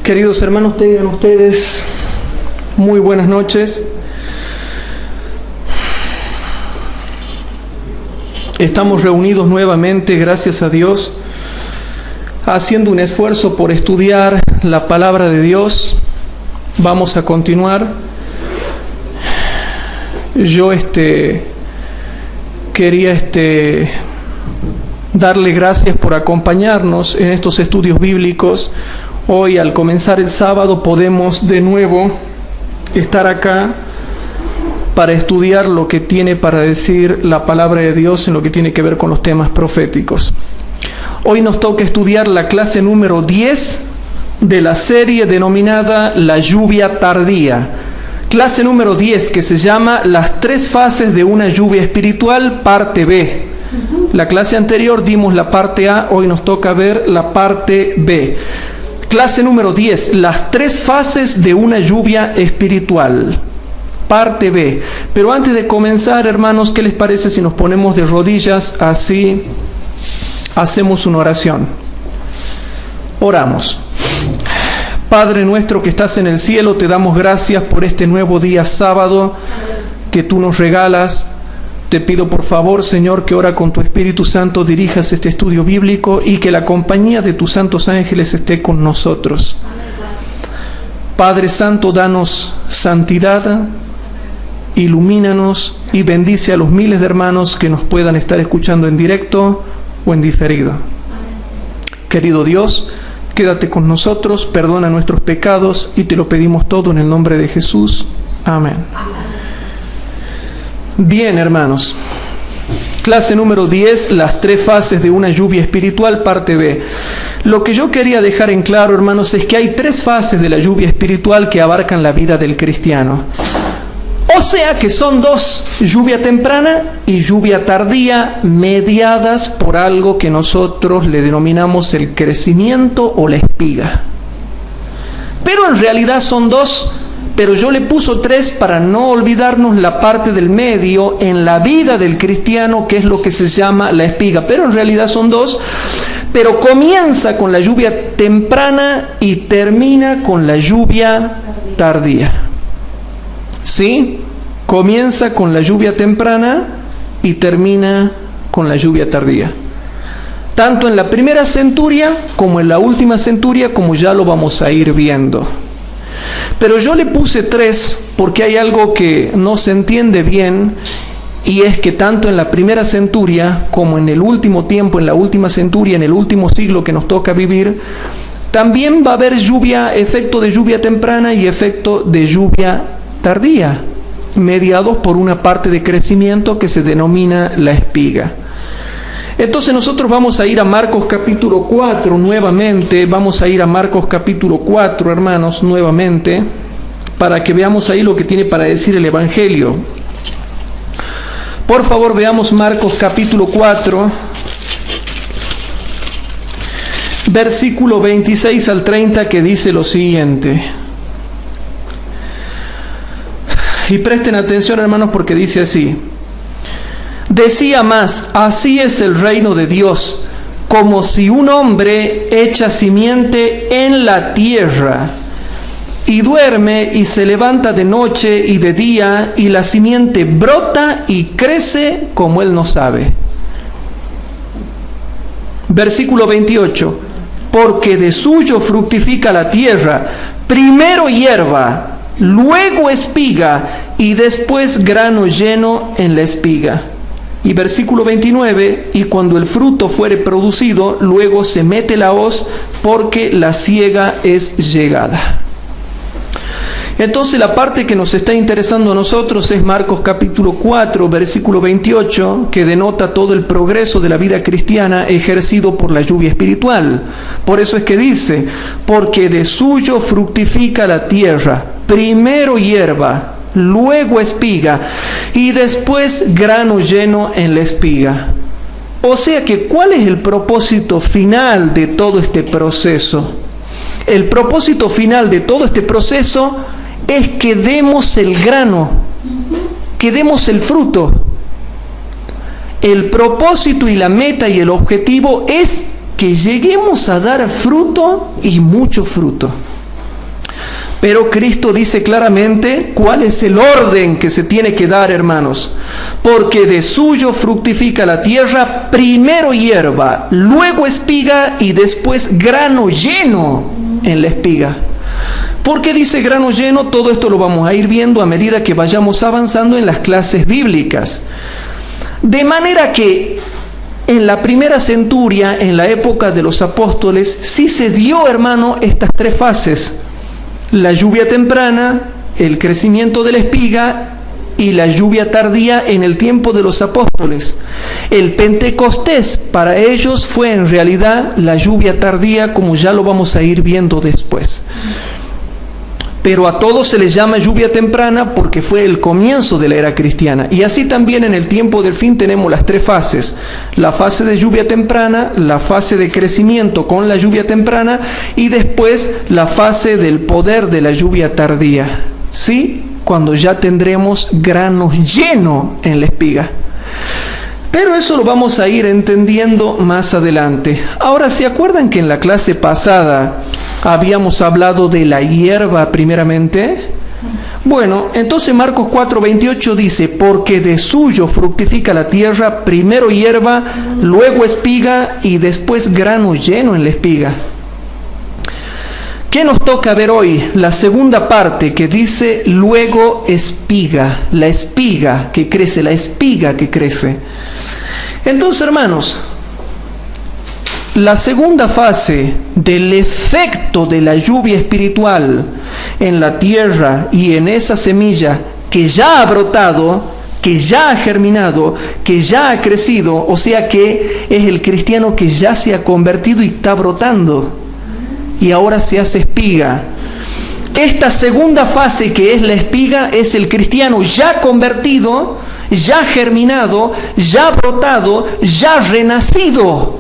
Queridos hermanos, tengan ustedes muy buenas noches. Estamos reunidos nuevamente, gracias a Dios, haciendo un esfuerzo por estudiar la palabra de Dios. Vamos a continuar. Yo quería darle gracias por acompañarnos en estos estudios bíblicos. Hoy, al comenzar el sábado, podemos de nuevo estar acá para estudiar lo que tiene para decir la palabra de Dios en lo que tiene que ver con los temas proféticos. Hoy nos toca estudiar la clase número 10 de la serie denominada La lluvia tardía. Clase número 10, que se llama Las tres fases de una lluvia espiritual, parte B. La clase anterior dimos la parte A, hoy nos toca ver la parte B. Clase número 10, las tres fases de una lluvia espiritual, parte B. Pero antes de comenzar, hermanos, ¿qué les parece si nos ponemos de rodillas? Así hacemos una oración. Oramos. Padre nuestro que estás en el cielo, te damos gracias por este nuevo día sábado que tú nos regalas. Te pido por favor, Señor, que ahora con tu Espíritu Santo dirijas este estudio bíblico y que la compañía de tus santos ángeles esté con nosotros. Padre Santo, danos santidad, ilumínanos y bendice a los miles de hermanos que nos puedan estar escuchando en directo o en diferido. Querido Dios, quédate con nosotros, perdona nuestros pecados y te lo pedimos todo en el nombre de Jesús. Amén. Bien, hermanos, clase número 10, las tres fases de una lluvia espiritual, parte B. Lo que yo quería dejar en claro, hermanos, es que hay tres fases de la lluvia espiritual que abarcan la vida del cristiano. O sea que son dos, lluvia temprana y lluvia tardía, mediadas por algo que nosotros le denominamos el crecimiento o la espiga. Pero en realidad son dos. Pero yo le puso tres para no olvidarnos la parte del medio en la vida del cristiano, que es lo que se llama la espiga. Pero en realidad son dos, pero comienza con la lluvia temprana y termina con la lluvia tardía. ¿Sí? Comienza con la lluvia temprana y termina con la lluvia tardía. Tanto en la primera centuria como en la última centuria, como ya lo vamos a ir viendo. Pero yo le puse tres porque hay algo que no se entiende bien, y es que tanto en la primera centuria como en el último tiempo, en la última centuria, en el último siglo que nos toca vivir, también va a haber lluvia, efecto de lluvia temprana y efecto de lluvia tardía, mediados por una parte de crecimiento que se denomina la espiga. Entonces nosotros vamos a ir a Marcos capítulo 4 nuevamente, vamos a ir a Marcos capítulo 4, hermanos, nuevamente, para que veamos ahí lo que tiene para decir el Evangelio. Por favor, veamos Marcos capítulo 4, versículo 26 al 30, que dice lo siguiente. Y presten atención, hermanos, porque dice así. Decía más, así es el reino de Dios, como si un hombre echa simiente en la tierra, y duerme y se levanta de noche y de día, y la simiente brota y crece como él no sabe. Versículo 28, porque de suyo fructifica la tierra, primero hierba, luego espiga, y después grano lleno en la espiga. Y versículo 29, y cuando el fruto fuere producido, luego se mete la hoz, porque la siega es llegada. Entonces la parte que nos está interesando a nosotros es Marcos capítulo 4, versículo 28, que denota todo el progreso de la vida cristiana ejercido por la lluvia espiritual. Por eso es que dice, porque de suyo fructifica la tierra, primero hierba, luego espiga, y después grano lleno en la espiga. O sea que, ¿cuál es el propósito final de todo este proceso? El propósito final de todo este proceso es que demos el grano, que demos el fruto. El propósito y la meta y el objetivo es que lleguemos a dar fruto y mucho fruto. Pero Cristo dice claramente cuál es el orden que se tiene que dar, hermanos. Porque de suyo fructifica la tierra, primero hierba, luego espiga y después grano lleno en la espiga. ¿Por qué dice grano lleno? Todo esto lo vamos a ir viendo a medida que vayamos avanzando en las clases bíblicas. De manera que en la primera centuria, en la época de los apóstoles, sí se dio, hermano, estas tres fases. La lluvia temprana, el crecimiento de la espiga y la lluvia tardía en el tiempo de los apóstoles. El Pentecostés para ellos fue en realidad la lluvia tardía, como ya lo vamos a ir viendo después. Pero a todos se les llama lluvia temprana porque fue el comienzo de la era cristiana. Y así también en el tiempo del fin tenemos las tres fases. La fase de lluvia temprana, la fase de crecimiento con la lluvia temprana y después la fase del poder de la lluvia tardía. ¿Sí? Cuando ya tendremos granos llenos en la espiga. Pero eso lo vamos a ir entendiendo más adelante. Ahora, ¿se acuerdan que en la clase pasada habíamos hablado de la hierba primeramente? Bueno, entonces Marcos 4:28 dice, porque de suyo fructifica la tierra, primero hierba, luego espiga y después grano lleno en la espiga. ¿Qué nos toca ver hoy? La segunda parte que dice luego espiga, la espiga que crece, la espiga que crece. Entonces, hermanos, la segunda fase del efecto de la lluvia espiritual en la tierra y en esa semilla que ya ha brotado, que ya ha germinado, que ya ha crecido, o sea que es el cristiano que ya se ha convertido y está brotando y ahora se hace espiga. Esta segunda fase que es la espiga es el cristiano ya convertido, ya germinado, ya brotado, ya renacido,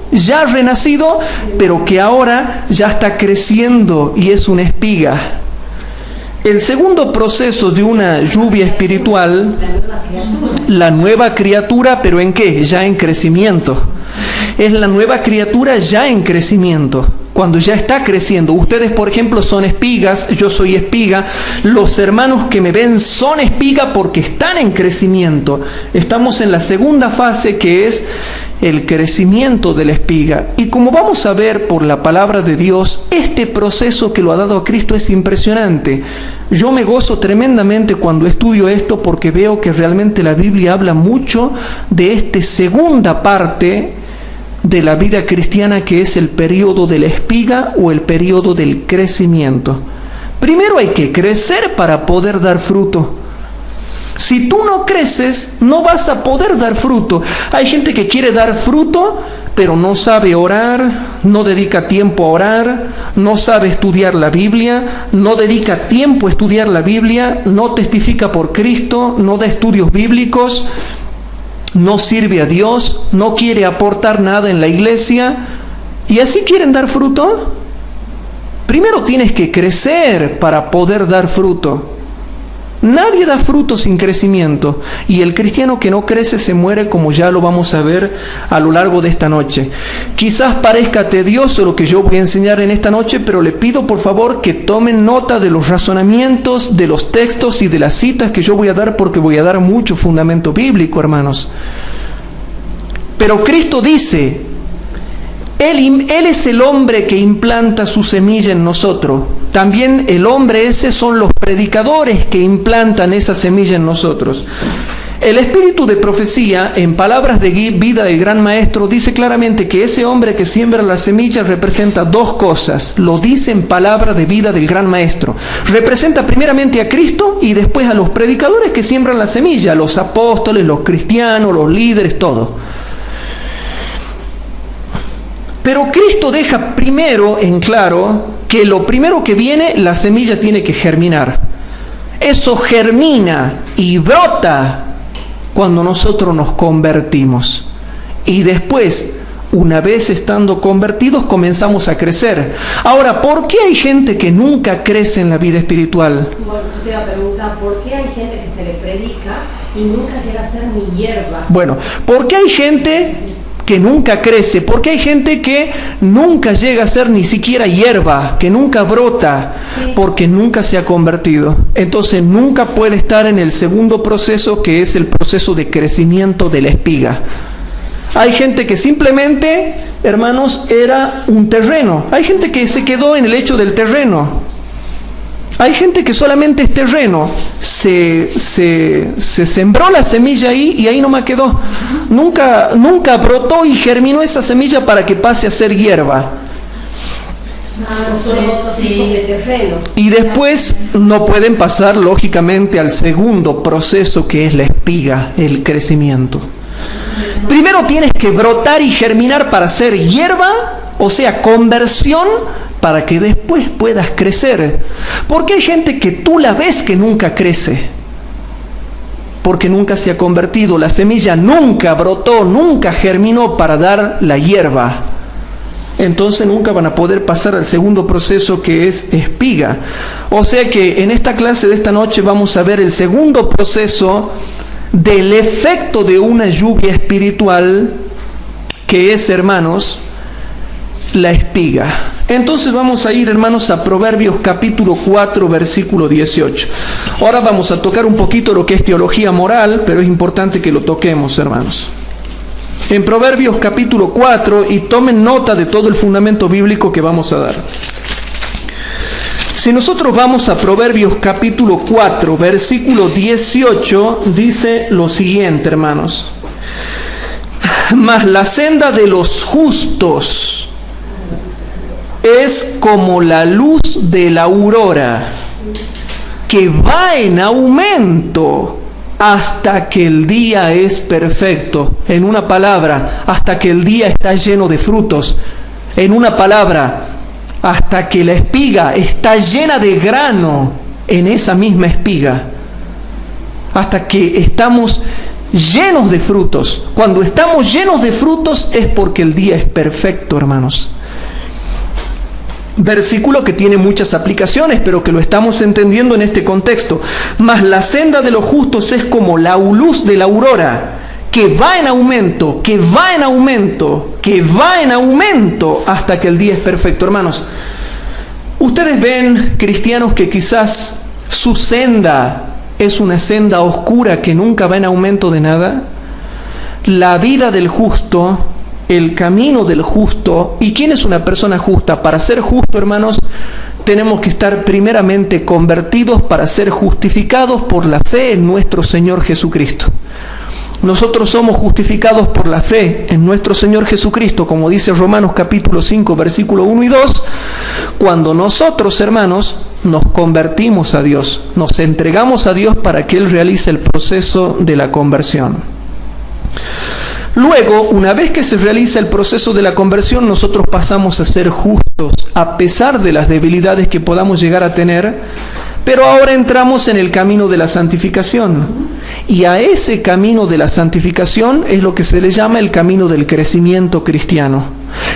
pero que ahora ya está creciendo y es una espiga. El segundo proceso de una lluvia espiritual, la nueva criatura, pero ¿en qué? Ya en crecimiento. Es la nueva criatura ya en crecimiento. Cuando ya está creciendo. Ustedes, por ejemplo, son espigas, yo soy espiga. Los hermanos que me ven son espiga porque están en crecimiento. Estamos en la segunda fase que es el crecimiento de la espiga. Y como vamos a ver por la palabra de Dios, este proceso que lo ha dado a Cristo es impresionante. Yo me gozo tremendamente cuando estudio esto porque veo que realmente la Biblia habla mucho de esta segunda parte de la vida cristiana, que es el periodo de la espiga o el periodo del crecimiento. Primero hay que crecer para poder dar fruto. Si tú no creces, no vas a poder dar fruto. Hay gente que quiere dar fruto, pero no sabe orar, no dedica tiempo a orar, no sabe estudiar la Biblia, no dedica tiempo a estudiar la Biblia, no testifica por Cristo, no da estudios bíblicos, no sirve a Dios, no quiere aportar nada en la iglesia, y así quieren dar fruto. Primero tienes que crecer para poder dar fruto. Nadie da fruto sin crecimiento, y el cristiano que no crece se muere, como ya lo vamos a ver a lo largo de esta noche. Quizás parezca tedioso lo que yo voy a enseñar en esta noche, pero le pido por favor que tomen nota de los razonamientos, de los textos y de las citas que yo voy a dar, porque voy a dar mucho fundamento bíblico, hermanos. Pero Cristo dice, Él es el hombre que implanta su semilla en nosotros. También el hombre ese son los predicadores que implantan esa semilla en nosotros. El espíritu de profecía, en palabras de vida del gran maestro, dice claramente que ese hombre que siembra la semilla representa dos cosas. Lo dice en palabras de vida del gran maestro. Representa primeramente a Cristo y después a los predicadores que siembran la semilla, los apóstoles, los cristianos, los líderes, todo. Pero Cristo deja primero en claro que lo primero que viene, la semilla tiene que germinar. Eso germina y brota cuando nosotros nos convertimos. Y después, una vez estando convertidos, comenzamos a crecer. Ahora, ¿por qué hay gente que nunca crece en la vida espiritual? Bueno, yo te iba a preguntar, ¿por qué hay gente que se le predica y nunca llega a ser ni hierba? Bueno, ¿por qué hay gente que nunca crece, porque hay gente que nunca llega a ser ni siquiera hierba, que nunca brota, porque nunca se ha convertido. Entonces nunca puede estar en el segundo proceso, que es el proceso de crecimiento de la espiga. Hay gente que simplemente, hermanos, era un terreno. Hay gente que se quedó en el hecho del terreno. Hay gente que solamente es terreno. Se sembró la semilla ahí y ahí nomás quedó. Nunca brotó y germinó esa semilla para que pase a ser hierba. Y después no pueden pasar, lógicamente, al segundo proceso, que es la espiga, el crecimiento. Primero tienes que brotar y germinar para ser hierba, o sea, conversión, para que después puedas crecer. Porque hay gente que tú la ves que nunca crece, porque nunca se ha convertido. La semilla nunca brotó, nunca germinó para dar la hierba. Entonces nunca van a poder pasar al segundo proceso, que es espiga. O sea que en esta clase de esta noche vamos a ver el segundo proceso del efecto de una lluvia espiritual, que es, hermanos, la espiga. Entonces vamos a ir, hermanos, a Proverbios capítulo 4, versículo 18. Ahora vamos a tocar un poquito lo que es teología moral, pero es importante que lo toquemos, hermanos. En Proverbios capítulo 4, y tomen nota de todo el fundamento bíblico que vamos a dar. Si nosotros vamos a Proverbios capítulo 4, versículo 18, dice lo siguiente, hermanos. Mas la senda de los justos es como la luz de la aurora, que va en aumento hasta que el día es perfecto. En una palabra, hasta que el día está lleno de frutos. En una palabra, hasta que la espiga está llena de grano en esa misma espiga. Hasta que estamos llenos de frutos. Cuando estamos llenos de frutos es porque el día es perfecto, hermanos. Versículo que tiene muchas aplicaciones, pero que lo estamos entendiendo en este contexto. Mas la senda de los justos es como la luz de la aurora, que va en aumento, que va en aumento, que va en aumento hasta que el día es perfecto. Hermanos, ustedes ven cristianos que quizás su senda es una senda oscura que nunca va en aumento de nada. La vida del justo, el camino del justo. ¿Y quién es una persona justa? Para ser justo, hermanos, tenemos que estar primeramente convertidos para ser justificados por la fe en nuestro Señor Jesucristo. Nosotros somos justificados por la fe en nuestro Señor Jesucristo, como dice Romanos capítulo 5, versículo 1 y 2, cuando nosotros, hermanos, nos convertimos a Dios, nos entregamos a Dios para que Él realice el proceso de la conversión. Luego, una vez que se realiza el proceso de la conversión, nosotros pasamos a ser justos, a pesar de las debilidades que podamos llegar a tener, pero ahora entramos en el camino de la santificación. Y a ese camino de la santificación es lo que se le llama el camino del crecimiento cristiano,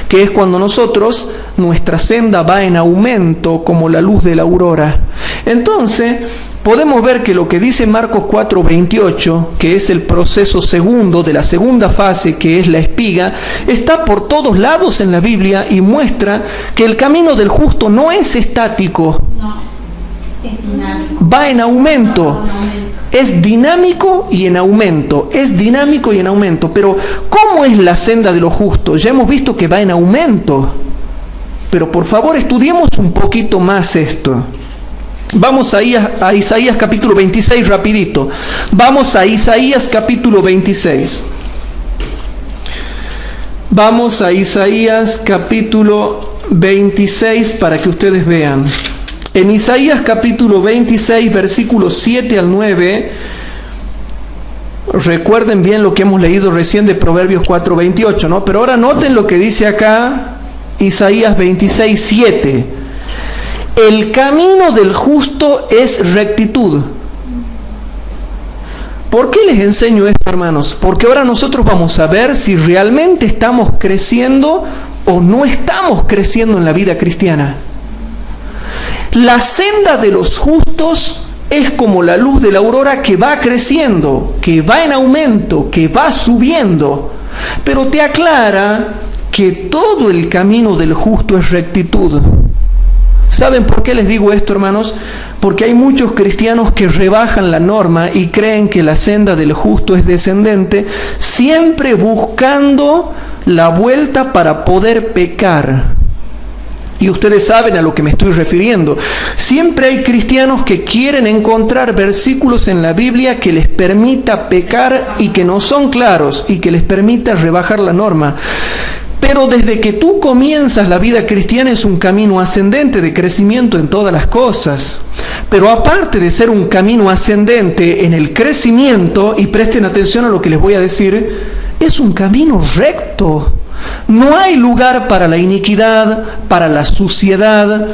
que es cuando nosotros, nuestra senda va en aumento como la luz de la aurora. Entonces, podemos ver que lo que dice Marcos 4:28, que es el proceso segundo de la segunda fase, que es la espiga, está por todos lados en la Biblia y muestra que el camino del justo no es estático. No, es dinámico. Va en aumento. Es dinámico y en aumento. Es dinámico y en aumento. Pero, ¿cómo es la senda de los justos? Ya hemos visto que va en aumento. Pero por favor, estudiemos un poquito más esto. Vamos a Isaías capítulo 26 rapidito. Vamos a Isaías capítulo 26. Vamos a Isaías capítulo 26 para que ustedes vean. En Isaías capítulo 26, versículos 7 al 9, recuerden bien lo que hemos leído recién de Proverbios 4:28, ¿no? Pero ahora noten lo que dice acá Isaías 26, 7. El camino del justo es rectitud. ¿Por qué les enseño esto, hermanos? Porque ahora nosotros vamos a ver si realmente estamos creciendo o no estamos creciendo en la vida cristiana. La senda de los justos es como la luz de la aurora que va creciendo, que va en aumento, que va subiendo. pero te aclara que todo el camino del justo es rectitud. ¿Saben por qué les digo esto, hermanos? Porque hay muchos cristianos que rebajan la norma y creen que la senda del justo es descendente, siempre buscando la vuelta para poder pecar. Y ustedes saben a lo que me estoy refiriendo. Siempre hay cristianos que quieren encontrar versículos en la Biblia que les permita pecar y que no son claros y que les permita rebajar la norma. Pero desde que tú comienzas la vida cristiana es un camino ascendente de crecimiento en todas las cosas. Pero aparte de ser un camino ascendente en el crecimiento, y presten atención a lo que les voy a decir, es un camino recto. No hay lugar para la iniquidad, para la suciedad,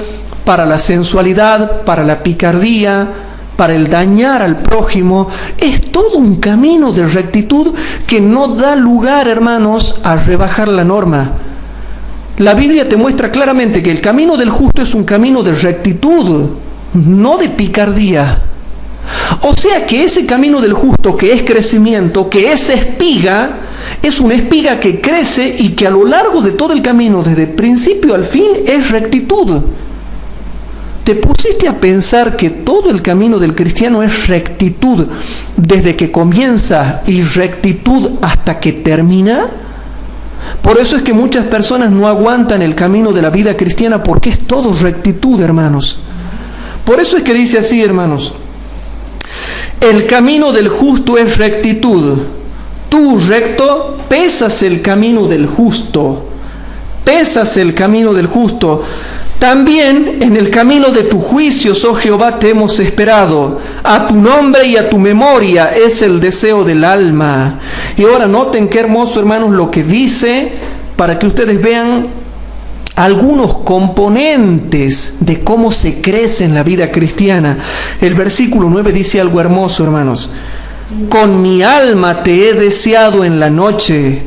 para la sensualidad, para la picardía, para el dañar al prójimo. Es todo un camino de rectitud que no da lugar, hermanos, a rebajar la norma. La Biblia te muestra claramente que el camino del justo es un camino de rectitud, no de picardía. O sea que ese camino del justo, que es crecimiento, que es espiga, es una espiga que crece y que a lo largo de todo el camino, desde principio al fin, es rectitud. ¿Te pusiste a pensar que todo el camino del cristiano es rectitud desde que comienza y rectitud hasta que termina? Por eso es que muchas personas no aguantan el camino de la vida cristiana, porque es todo rectitud, hermanos. Por eso es que dice así, hermanos: el camino del justo es rectitud. Tú, recto, pesas el camino del justo. Pesas el camino del justo. También en el camino de tu juicios, oh Jehová, te hemos esperado. A tu nombre y a tu memoria es el deseo del alma. Y ahora noten qué hermoso, hermanos, lo que dice, para que ustedes vean algunos componentes de cómo se crece en la vida cristiana. El versículo 9 dice algo hermoso, hermanos: con mi alma te he deseado en la noche,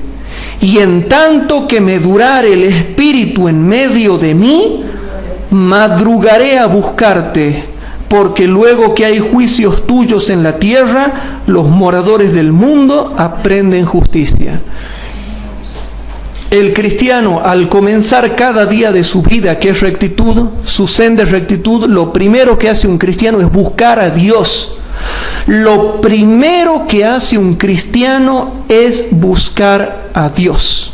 y en tanto que me durare el espíritu en medio de mí, madrugaré a buscarte, porque luego que hay juicios tuyos en la tierra, los moradores del mundo aprenden justicia. El cristiano, al comenzar cada día de su vida, que es rectitud, su senda es rectitud, lo primero que hace un cristiano es buscar a Dios. Lo primero que hace un cristiano es buscar a Dios.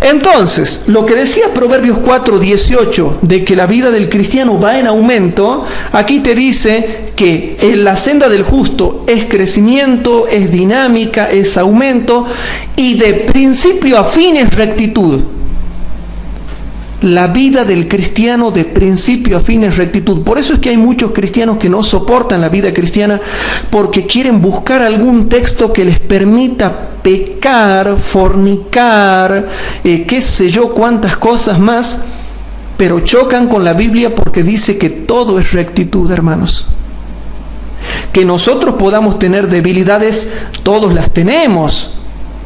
Entonces, lo que decía Proverbios 4:18, de que la vida del cristiano va en aumento, aquí te dice que en la senda del justo es crecimiento, es dinámica, es aumento, y de principio a fin es rectitud. La vida del cristiano de principio a fin es rectitud. Por eso es que hay muchos cristianos que no soportan la vida cristiana, porque quieren buscar algún texto que les permita pecar, fornicar, qué sé yo, cuántas cosas más, pero chocan con la Biblia porque dice que todo es rectitud, hermanos. Que nosotros podamos tener debilidades, todos las tenemos.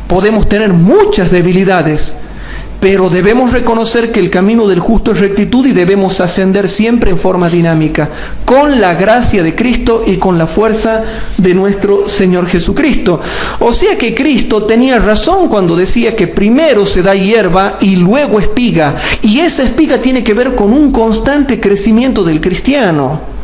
Podemos tener muchas debilidades, pero debemos reconocer que el camino del justo es rectitud y debemos ascender siempre en forma dinámica, con la gracia de Cristo y con la fuerza de nuestro Señor Jesucristo. O sea que Cristo tenía razón cuando decía que primero se da hierba y luego espiga, y esa espiga tiene que ver con un constante crecimiento del cristiano.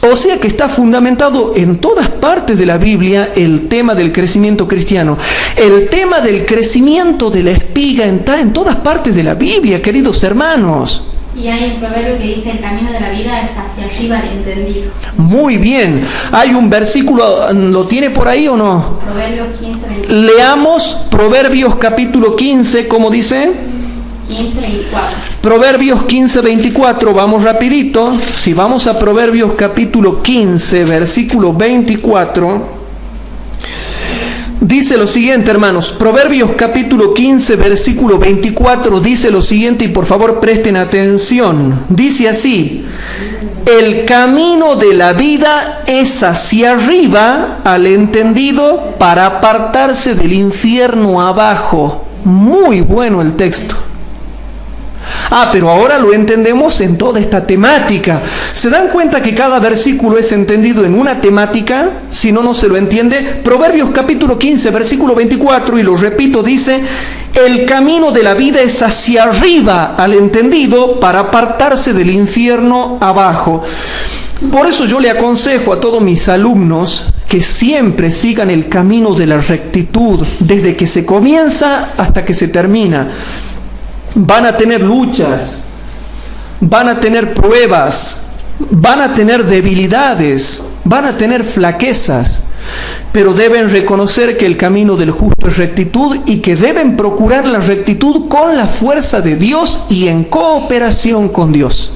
O sea que está fundamentado en todas partes de la Biblia el tema del crecimiento cristiano. El tema del crecimiento de la espiga está en todas partes de la Biblia, queridos hermanos. Y hay un proverbio que dice: el camino de la vida es hacia arriba al entendido. Muy bien. Hay un versículo, ¿lo tiene por ahí o no? Proverbios 15:24. Leamos Proverbios capítulo 15, ¿cómo dice? 15:24. Proverbios 15:24, vamos rapidito. Si vamos a Proverbios capítulo 15, versículo 24, dice lo siguiente, hermanos. Proverbios capítulo 15, versículo 24, dice lo siguiente, y por favor presten atención. Dice así: el camino de la vida es hacia arriba al entendido, para apartarse del infierno abajo. Muy bueno el texto. Pero ahora lo entendemos en toda esta temática. ¿Se dan cuenta que cada versículo es entendido en una temática? Si no, no se lo entiende. Proverbios capítulo 15, versículo 24, y lo repito, dice: el camino de la vida es hacia arriba al entendido, para apartarse del infierno abajo. Por eso yo le aconsejo a todos mis alumnos que siempre sigan el camino de la rectitud, desde que se comienza hasta que se termina. Van a tener luchas, van a tener pruebas, van a tener debilidades, van a tener flaquezas, pero deben reconocer que el camino del justo es rectitud y que deben procurar la rectitud con la fuerza de Dios y en cooperación con Dios.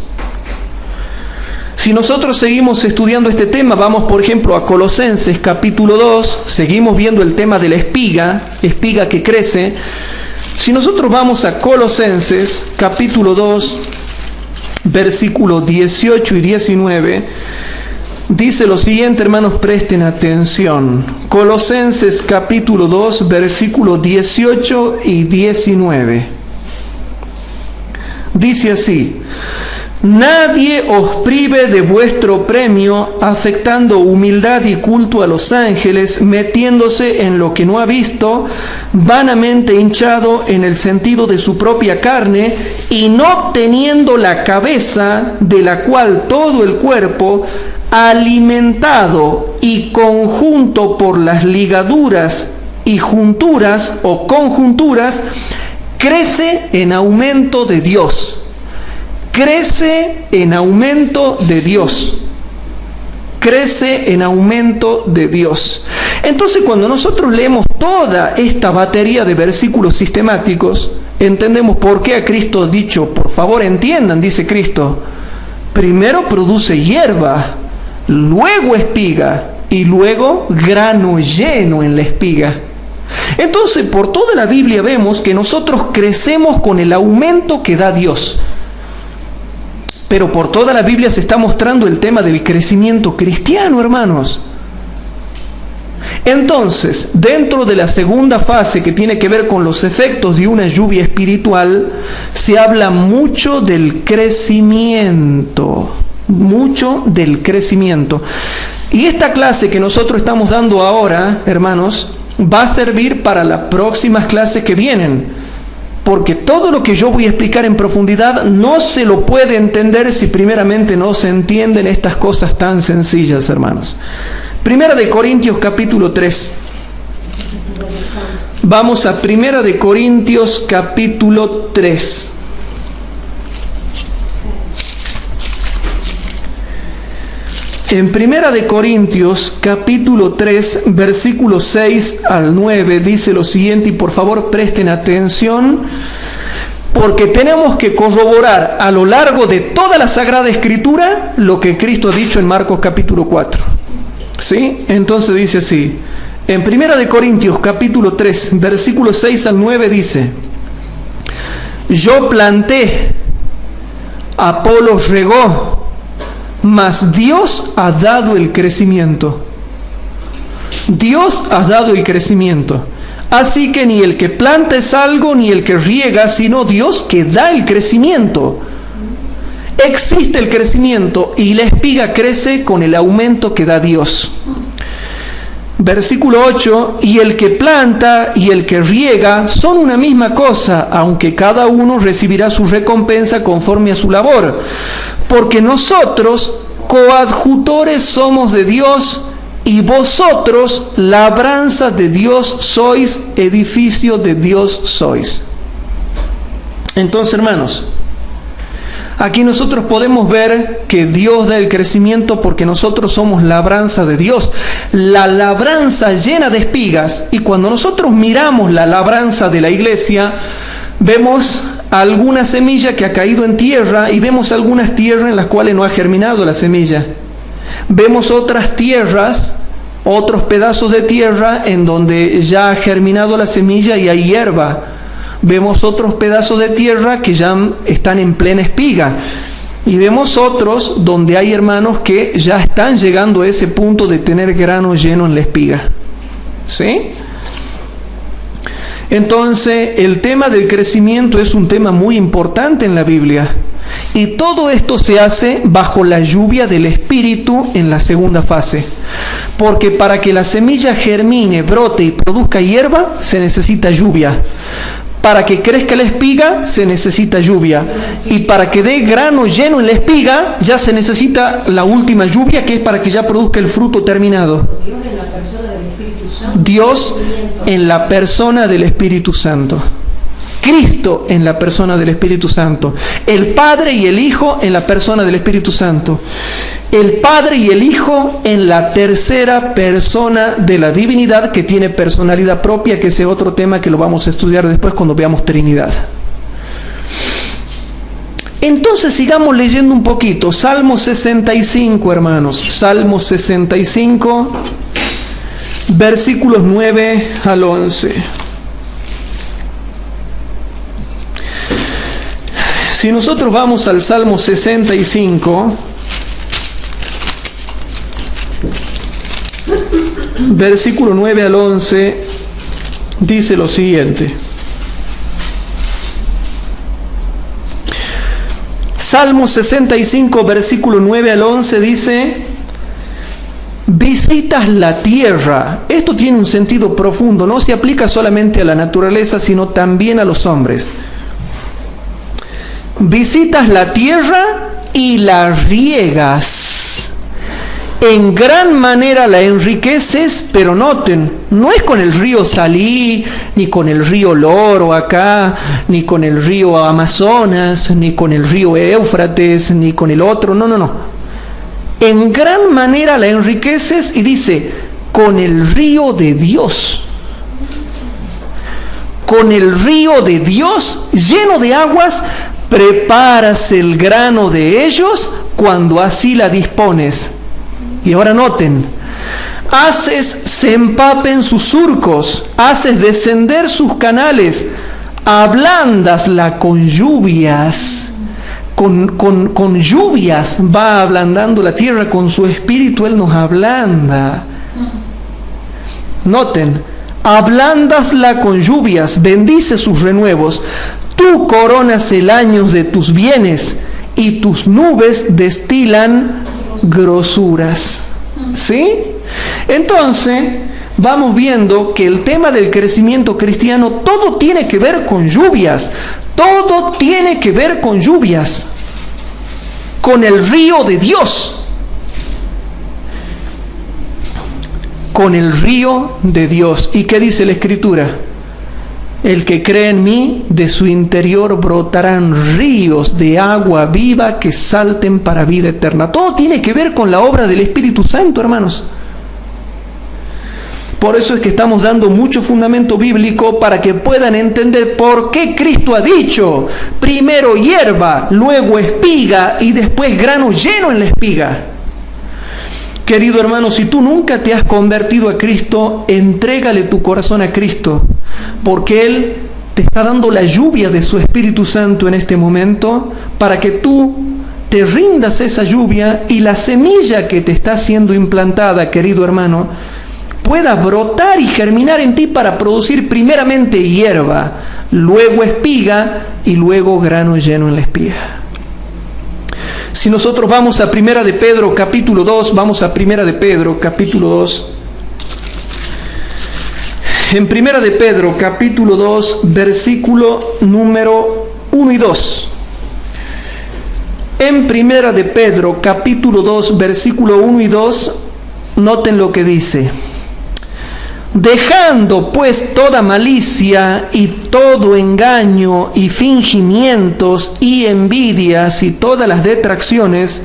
Si nosotros seguimos estudiando este tema, vamos por ejemplo a Colosenses capítulo 2, seguimos viendo el tema de la espiga que crece. Si nosotros vamos a Colosenses capítulo 2, versículos 18 y 19, dice lo siguiente, hermanos, presten atención. Colosenses capítulo 2, versículos 18 y 19. Dice así: nadie os prive de vuestro premio, afectando humildad y culto a los ángeles, metiéndose en lo que no ha visto, vanamente hinchado en el sentido de su propia carne, y no teniendo la cabeza, de la cual todo el cuerpo, alimentado y conjunto por las ligaduras y junturas o conjunturas, crece en aumento de Dios. Crece en aumento de Dios. Crece en aumento de Dios. Entonces, cuando nosotros leemos toda esta batería de versículos sistemáticos, entendemos por qué a Cristo dicho, por favor entiendan, dice Cristo, primero produce hierba, luego espiga y luego grano lleno en la espiga. Entonces, por toda la Biblia vemos que nosotros crecemos con el aumento que da Dios. Pero por toda la Biblia se está mostrando el tema del crecimiento cristiano, hermanos. Entonces, dentro de la segunda fase, que tiene que ver con los efectos de una lluvia espiritual, se habla mucho del crecimiento. Mucho del crecimiento. Y esta clase que nosotros estamos dando ahora, hermanos, va a servir para las próximas clases que vienen. Porque todo lo que yo voy a explicar en profundidad no se lo puede entender si primeramente no se entienden estas cosas tan sencillas, hermanos. Primera de Corintios capítulo 3. Vamos a Primera de Corintios capítulo 3. En Primera de Corintios capítulo 3, versículos 6 al 9, dice lo siguiente, y por favor presten atención, porque tenemos que corroborar a lo largo de toda la Sagrada Escritura lo que Cristo ha dicho en Marcos capítulo 4. ¿Sí? Entonces dice así, en Primera de Corintios capítulo 3, versículos 6 al 9 dice: yo planté, Apolos regó, mas Dios ha dado el crecimiento. Dios ha dado el crecimiento. Así que ni el que planta es algo, ni el que riega, sino Dios que da el crecimiento. Existe el crecimiento y la espiga crece con el aumento que da Dios. Versículo 8, y el que planta y el que riega son una misma cosa, aunque cada uno recibirá su recompensa conforme a su labor. Porque nosotros, coadjutores somos de Dios, y vosotros, labranza de Dios sois, edificio de Dios sois. Entonces, hermanos, aquí nosotros podemos ver que Dios da el crecimiento porque nosotros somos labranza de Dios. La labranza llena de espigas, y cuando nosotros miramos la labranza de la iglesia, vemos alguna semilla que ha caído en tierra y vemos algunas tierras en las cuales no ha germinado la semilla. Vemos otras tierras, otros pedazos de tierra en donde ya ha germinado la semilla y hay hierba. Vemos otros pedazos de tierra que ya están en plena espiga. Y vemos otros donde hay hermanos que ya están llegando a ese punto de tener grano lleno en la espiga. ¿Sí? Entonces, el tema del crecimiento es un tema muy importante en la Biblia. Y todo esto se hace bajo la lluvia del Espíritu en la segunda fase. Porque para que la semilla germine, brote y produzca hierba, se necesita lluvia. Para que crezca la espiga, se necesita lluvia. Y para que dé grano lleno en la espiga, ya se necesita la última lluvia, que es para que ya produzca el fruto terminado. Dios en la persona del Espíritu Santo. Cristo en la persona del Espíritu Santo. El Padre y el Hijo en la persona del Espíritu Santo. El Padre y el Hijo en la tercera persona de la divinidad, que tiene personalidad propia, que ese es otro tema que lo vamos a estudiar después cuando veamos Trinidad. Entonces sigamos leyendo un poquito. Salmo 65, hermanos. Salmo 65, versículos 9 al 11. Si nosotros vamos al Salmo 65, versículo 9 al 11, dice lo siguiente. Salmo 65, versículo 9 al 11 dice: visitas la tierra. Esto tiene un sentido profundo, no se aplica solamente a la naturaleza, sino también a los hombres. Visitas la tierra y la riegas. En gran manera la enriqueces, pero noten, no es con el río Salí, ni con el río Loro acá, ni con el río Amazonas, ni con el río Éufrates, ni con el otro, no. En gran manera la enriqueces, y dice, con el río de Dios. Con el río de Dios lleno de aguas, preparas el grano de ellos cuando así la dispones. Y ahora noten, haces se empapen sus surcos, haces descender sus canales, ablándasla con lluvias. Con lluvias va ablandando la tierra, con su espíritu Él nos ablanda. Noten, ablándasla con lluvias, bendice sus renuevos. Tú coronas el año de tus bienes y tus nubes destilan grosuras. ¿Sí? Entonces, vamos viendo que el tema del crecimiento cristiano, todo tiene que ver con lluvias. Todo tiene que ver con lluvias. Con el río de Dios. Con el río de Dios. ¿Y qué dice la Escritura? El que cree en mí, de su interior brotarán ríos de agua viva que salten para vida eterna. Todo tiene que ver con la obra del Espíritu Santo, hermanos. Por eso es que estamos dando mucho fundamento bíblico para que puedan entender por qué Cristo ha dicho: primero hierba, luego espiga y después grano lleno en la espiga. Querido hermano, si tú nunca te has convertido a Cristo, entrégale tu corazón a Cristo, porque Él te está dando la lluvia de su Espíritu Santo en este momento para que tú te rindas a esa lluvia y la semilla que te está siendo implantada, querido hermano, pueda brotar y germinar en ti para producir primeramente hierba, luego espiga y luego grano lleno en la espiga. Si nosotros vamos a Primera de Pedro capítulo 2, vamos a Primera de Pedro capítulo 2. En Primera de Pedro capítulo 2, versículo número 1 y 2. En Primera de Pedro capítulo 2, versículo 1 y 2, noten lo que dice: dejando pues toda malicia y todo engaño y fingimientos y envidias y todas las detracciones,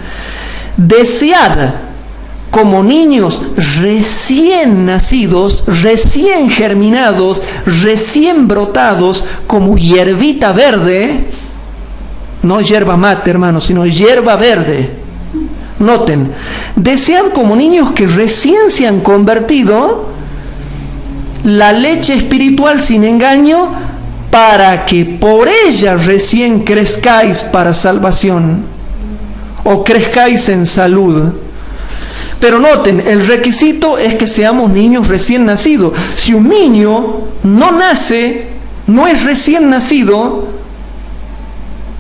desead como niños recién nacidos, recién germinados, recién brotados, como hierbita verde, no hierba mate, hermanos, sino hierba verde. Noten, desead como niños que recién se han convertido la leche espiritual sin engaño, para que por ella recién crezcáis para salvación, o crezcáis en salud. Pero noten, el requisito es que seamos niños recién nacidos. Si un niño no nace no es recién nacido,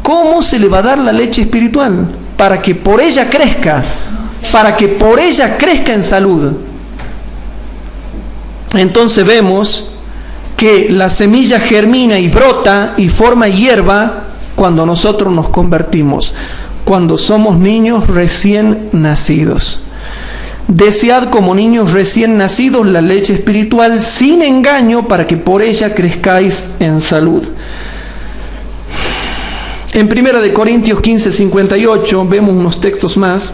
¿cómo se le va a dar la leche espiritual? Para que por ella crezca, en salud. Entonces vemos que la semilla germina y brota y forma hierba cuando nosotros nos convertimos, cuando somos niños recién nacidos. Desead como niños recién nacidos la leche espiritual sin engaño, para que por ella crezcáis en salud. En 1 Corintios 15:58 vemos unos textos más.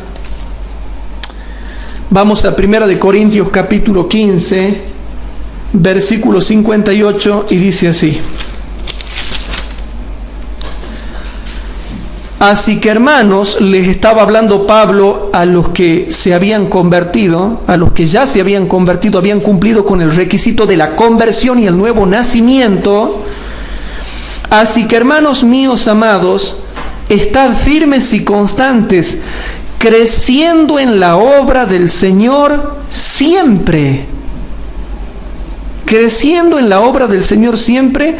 Vamos a 1 Corintios capítulo 15, versículo 58, y dice así: Así que, hermanos, les estaba hablando Pablo a los que se habían convertido, a los que ya se habían convertido, habían cumplido con el requisito de la conversión y el nuevo nacimiento. Así que, hermanos míos amados, estad firmes y constantes, creciendo en la obra del Señor siempre. Creciendo en la obra del Señor siempre,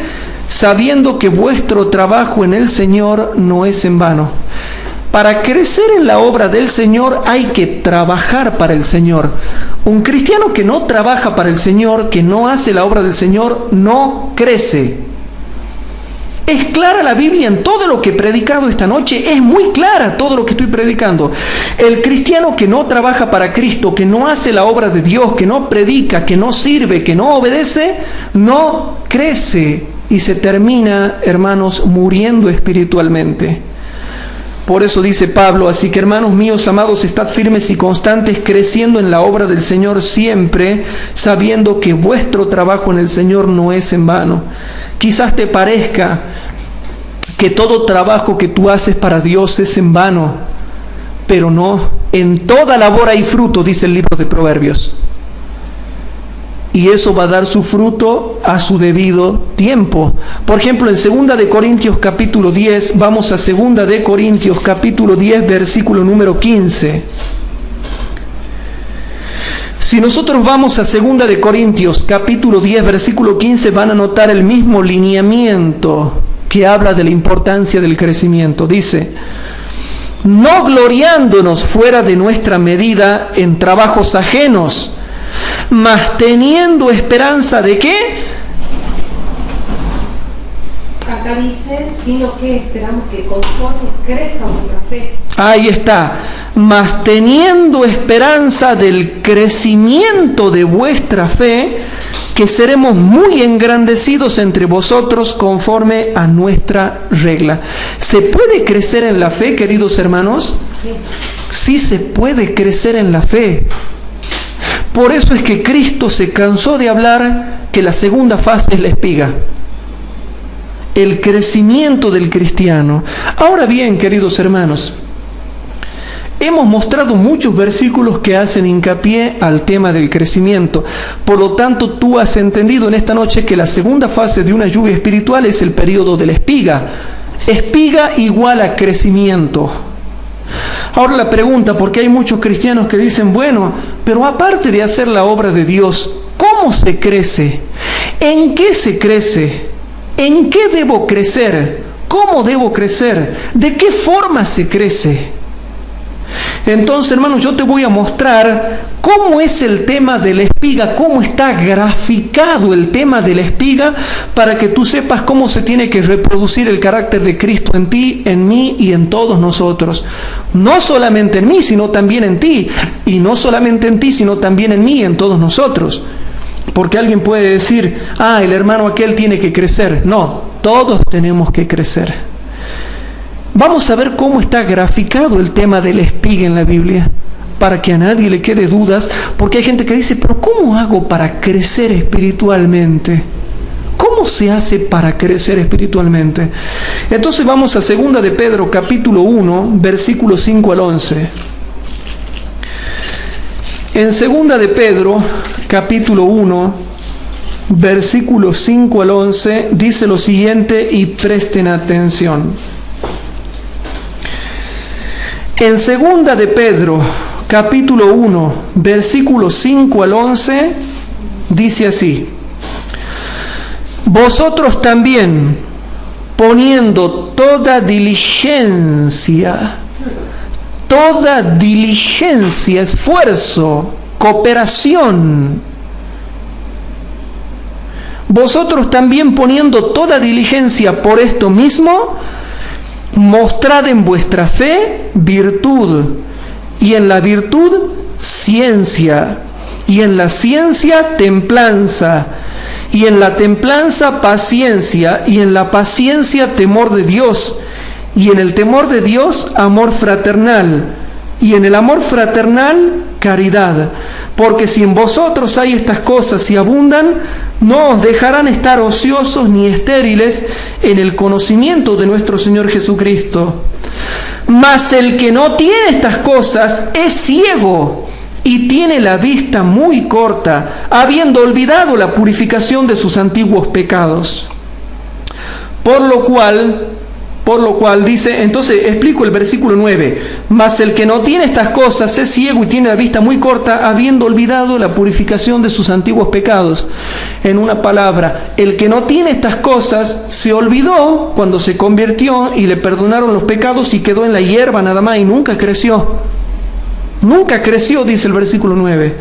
sabiendo que vuestro trabajo en el Señor no es en vano. Para crecer en la obra del Señor hay que trabajar para el Señor. Un cristiano que no trabaja para el Señor, que no hace la obra del Señor, no crece. Es clara la Biblia en todo lo que he predicado esta noche, es muy clara todo lo que estoy predicando. El cristiano que no trabaja para Cristo, que no hace la obra de Dios, que no predica, que no sirve, que no obedece, no crece y se termina, hermanos, muriendo espiritualmente. Por eso dice Pablo: así que, hermanos míos amados, estad firmes y constantes, creciendo en la obra del Señor siempre, sabiendo que vuestro trabajo en el Señor no es en vano. Quizás te parezca que todo trabajo que tú haces para Dios es en vano, pero no. En toda labor hay fruto, dice el libro de Proverbios. Y eso va a dar su fruto a su debido tiempo. Por ejemplo, en 2 de Corintios capítulo 10, vamos a 2 de Corintios capítulo 10, versículo número 15. Si nosotros vamos a 2 de Corintios capítulo 10, versículo 15, van a notar el mismo lineamiento que habla de la importancia del crecimiento. Dice: no gloriándonos fuera de nuestra medida en trabajos ajenos, mas teniendo esperanza de ¿qué? Acá dice, sino que esperamos que conforme crezca vuestra fe. Ahí está. Mas teniendo esperanza del crecimiento de vuestra fe, que seremos muy engrandecidos entre vosotros conforme a nuestra regla. ¿Se puede crecer en la fe, queridos hermanos? Sí. Sí se puede crecer en la fe. Por eso es que Cristo se cansó de hablar que la segunda fase es la espiga, el crecimiento del cristiano. Ahora bien, queridos hermanos, hemos mostrado muchos versículos que hacen hincapié al tema del crecimiento. Por lo tanto, tú has entendido en esta noche que la segunda fase de una lluvia espiritual es el periodo de la espiga. Espiga igual a crecimiento. Ahora la pregunta, porque hay muchos cristianos que dicen: bueno, pero aparte de hacer la obra de Dios, ¿cómo se crece? ¿En qué se crece? ¿En qué debo crecer? ¿Cómo debo crecer? ¿De qué forma se crece? Entonces, hermanos, yo te voy a mostrar cómo es el tema de la espiga, cómo está graficado el tema de la espiga, para que tú sepas cómo se tiene que reproducir el carácter de Cristo en ti, en mí y en todos nosotros. No solamente en mí, sino también en ti. Y no solamente en ti, sino también en mí y en todos nosotros. Porque alguien puede decir: el hermano aquel tiene que crecer. No, todos tenemos que crecer. Vamos a ver cómo está graficado el tema de la espiga en la Biblia, para que a nadie le quede dudas, porque hay gente que dice: pero ¿cómo hago para crecer espiritualmente? ¿Cómo se hace para crecer espiritualmente? Entonces vamos a 2 de Pedro capítulo 1, versículos 5 al 11. En 2 de Pedro capítulo 1, versículos 5 al 11, dice lo siguiente, y presten atención. En 2 de Pedro, capítulo 1, versículos 5 al 11, dice así: vosotros también, poniendo toda diligencia, esfuerzo, cooperación. Vosotros también poniendo toda diligencia por esto mismo, mostrad en vuestra fe virtud, y en la virtud ciencia, y en la ciencia templanza, y en la templanza paciencia, y en la paciencia temor de Dios, y en el temor de Dios amor fraternal, y en el amor fraternal caridad. Porque si en vosotros hay estas cosas y abundan, no os dejarán estar ociosos ni estériles en el conocimiento de nuestro Señor Jesucristo. Mas el que no tiene estas cosas es ciego y tiene la vista muy corta, habiendo olvidado la purificación de sus antiguos pecados. Por lo cual dice, entonces explico el versículo 9, mas el que no tiene estas cosas es ciego y tiene la vista muy corta, habiendo olvidado la purificación de sus antiguos pecados. En una palabra, el que no tiene estas cosas se olvidó cuando se convirtió y le perdonaron los pecados y quedó en la hierba nada más y nunca creció. Nunca creció, dice el versículo 9.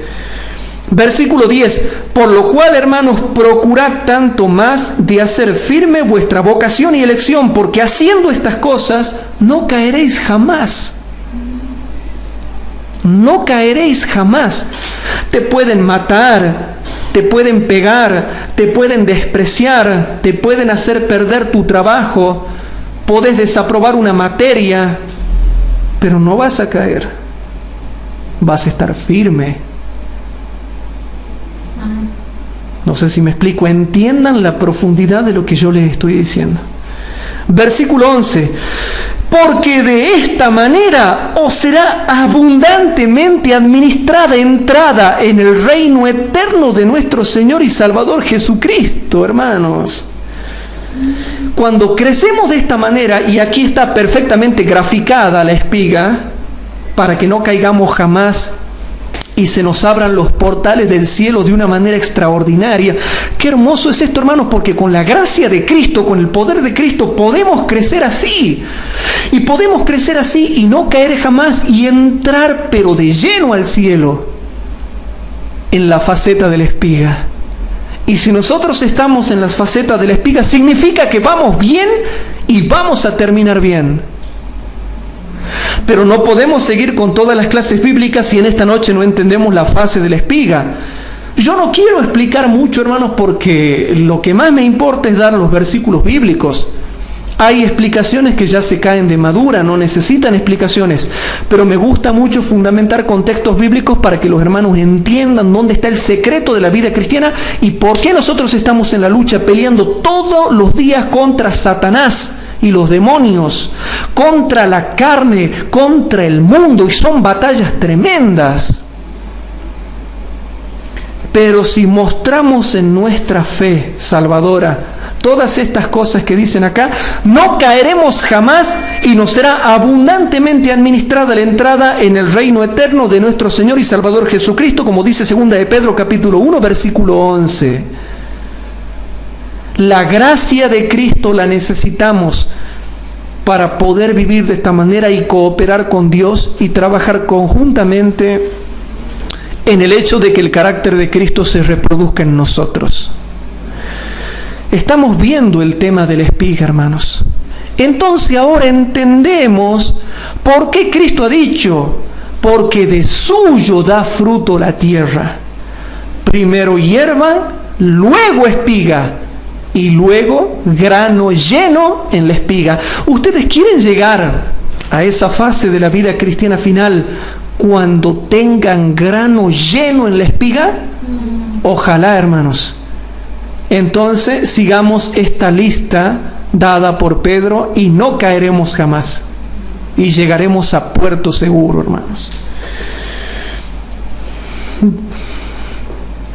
Versículo 10, por lo cual, hermanos, procurad tanto más de hacer firme vuestra vocación y elección, porque haciendo estas cosas no caeréis jamás. No caeréis jamás. Te pueden matar, te pueden pegar, te pueden despreciar, te pueden hacer perder tu trabajo, podés desaprobar una materia, pero no vas a caer. Vas a estar firme. No sé si me explico. Entiendan la profundidad de lo que yo les estoy diciendo. Versículo 11. Porque de esta manera os será abundantemente administrada entrada en el reino eterno de nuestro Señor y Salvador Jesucristo, hermanos. Cuando crecemos de esta manera, y aquí está perfectamente graficada la espiga, para que no caigamos jamás y se nos abran los portales del cielo de una manera extraordinaria. Qué hermoso es esto, hermanos, porque con la gracia de Cristo, con el poder de Cristo, podemos crecer así. Y podemos crecer así y no caer jamás y entrar, pero de lleno al cielo, en la faceta de la espiga. Y si nosotros estamos en las facetas de la espiga, significa que vamos bien y vamos a terminar bien. Pero no podemos seguir con todas las clases bíblicas si en esta noche no entendemos la fase de la espiga. Yo no quiero explicar mucho, hermanos, porque lo que más me importa es dar los versículos bíblicos. Hay explicaciones que ya se caen de madura, no necesitan explicaciones, pero me gusta mucho fundamentar contextos bíblicos para que los hermanos entiendan dónde está el secreto de la vida cristiana y por qué nosotros estamos en la lucha peleando todos los días contra Satanás y los demonios, contra la carne, contra el mundo, y son batallas tremendas. Pero si mostramos en nuestra fe salvadora todas estas cosas que dicen acá, no caeremos jamás y nos será abundantemente administrada la entrada en el reino eterno de nuestro Señor y Salvador Jesucristo, como dice 2 de Pedro capítulo 1 versículo 11. La gracia de Cristo la necesitamos para poder vivir de esta manera y cooperar con Dios y trabajar conjuntamente en el hecho de que el carácter de Cristo se reproduzca en nosotros. Estamos viendo el tema de la espiga, hermanos. Entonces ahora entendemos por qué Cristo ha dicho, porque de suyo da fruto la tierra. Primero hierba, luego espiga, y luego grano lleno en la espiga. ¿Ustedes quieren llegar a esa fase de la vida cristiana final cuando tengan grano lleno en la espiga? Ojalá, hermanos. Entonces sigamos esta lista dada por Pedro y no caeremos jamás y llegaremos a puerto seguro, hermanos.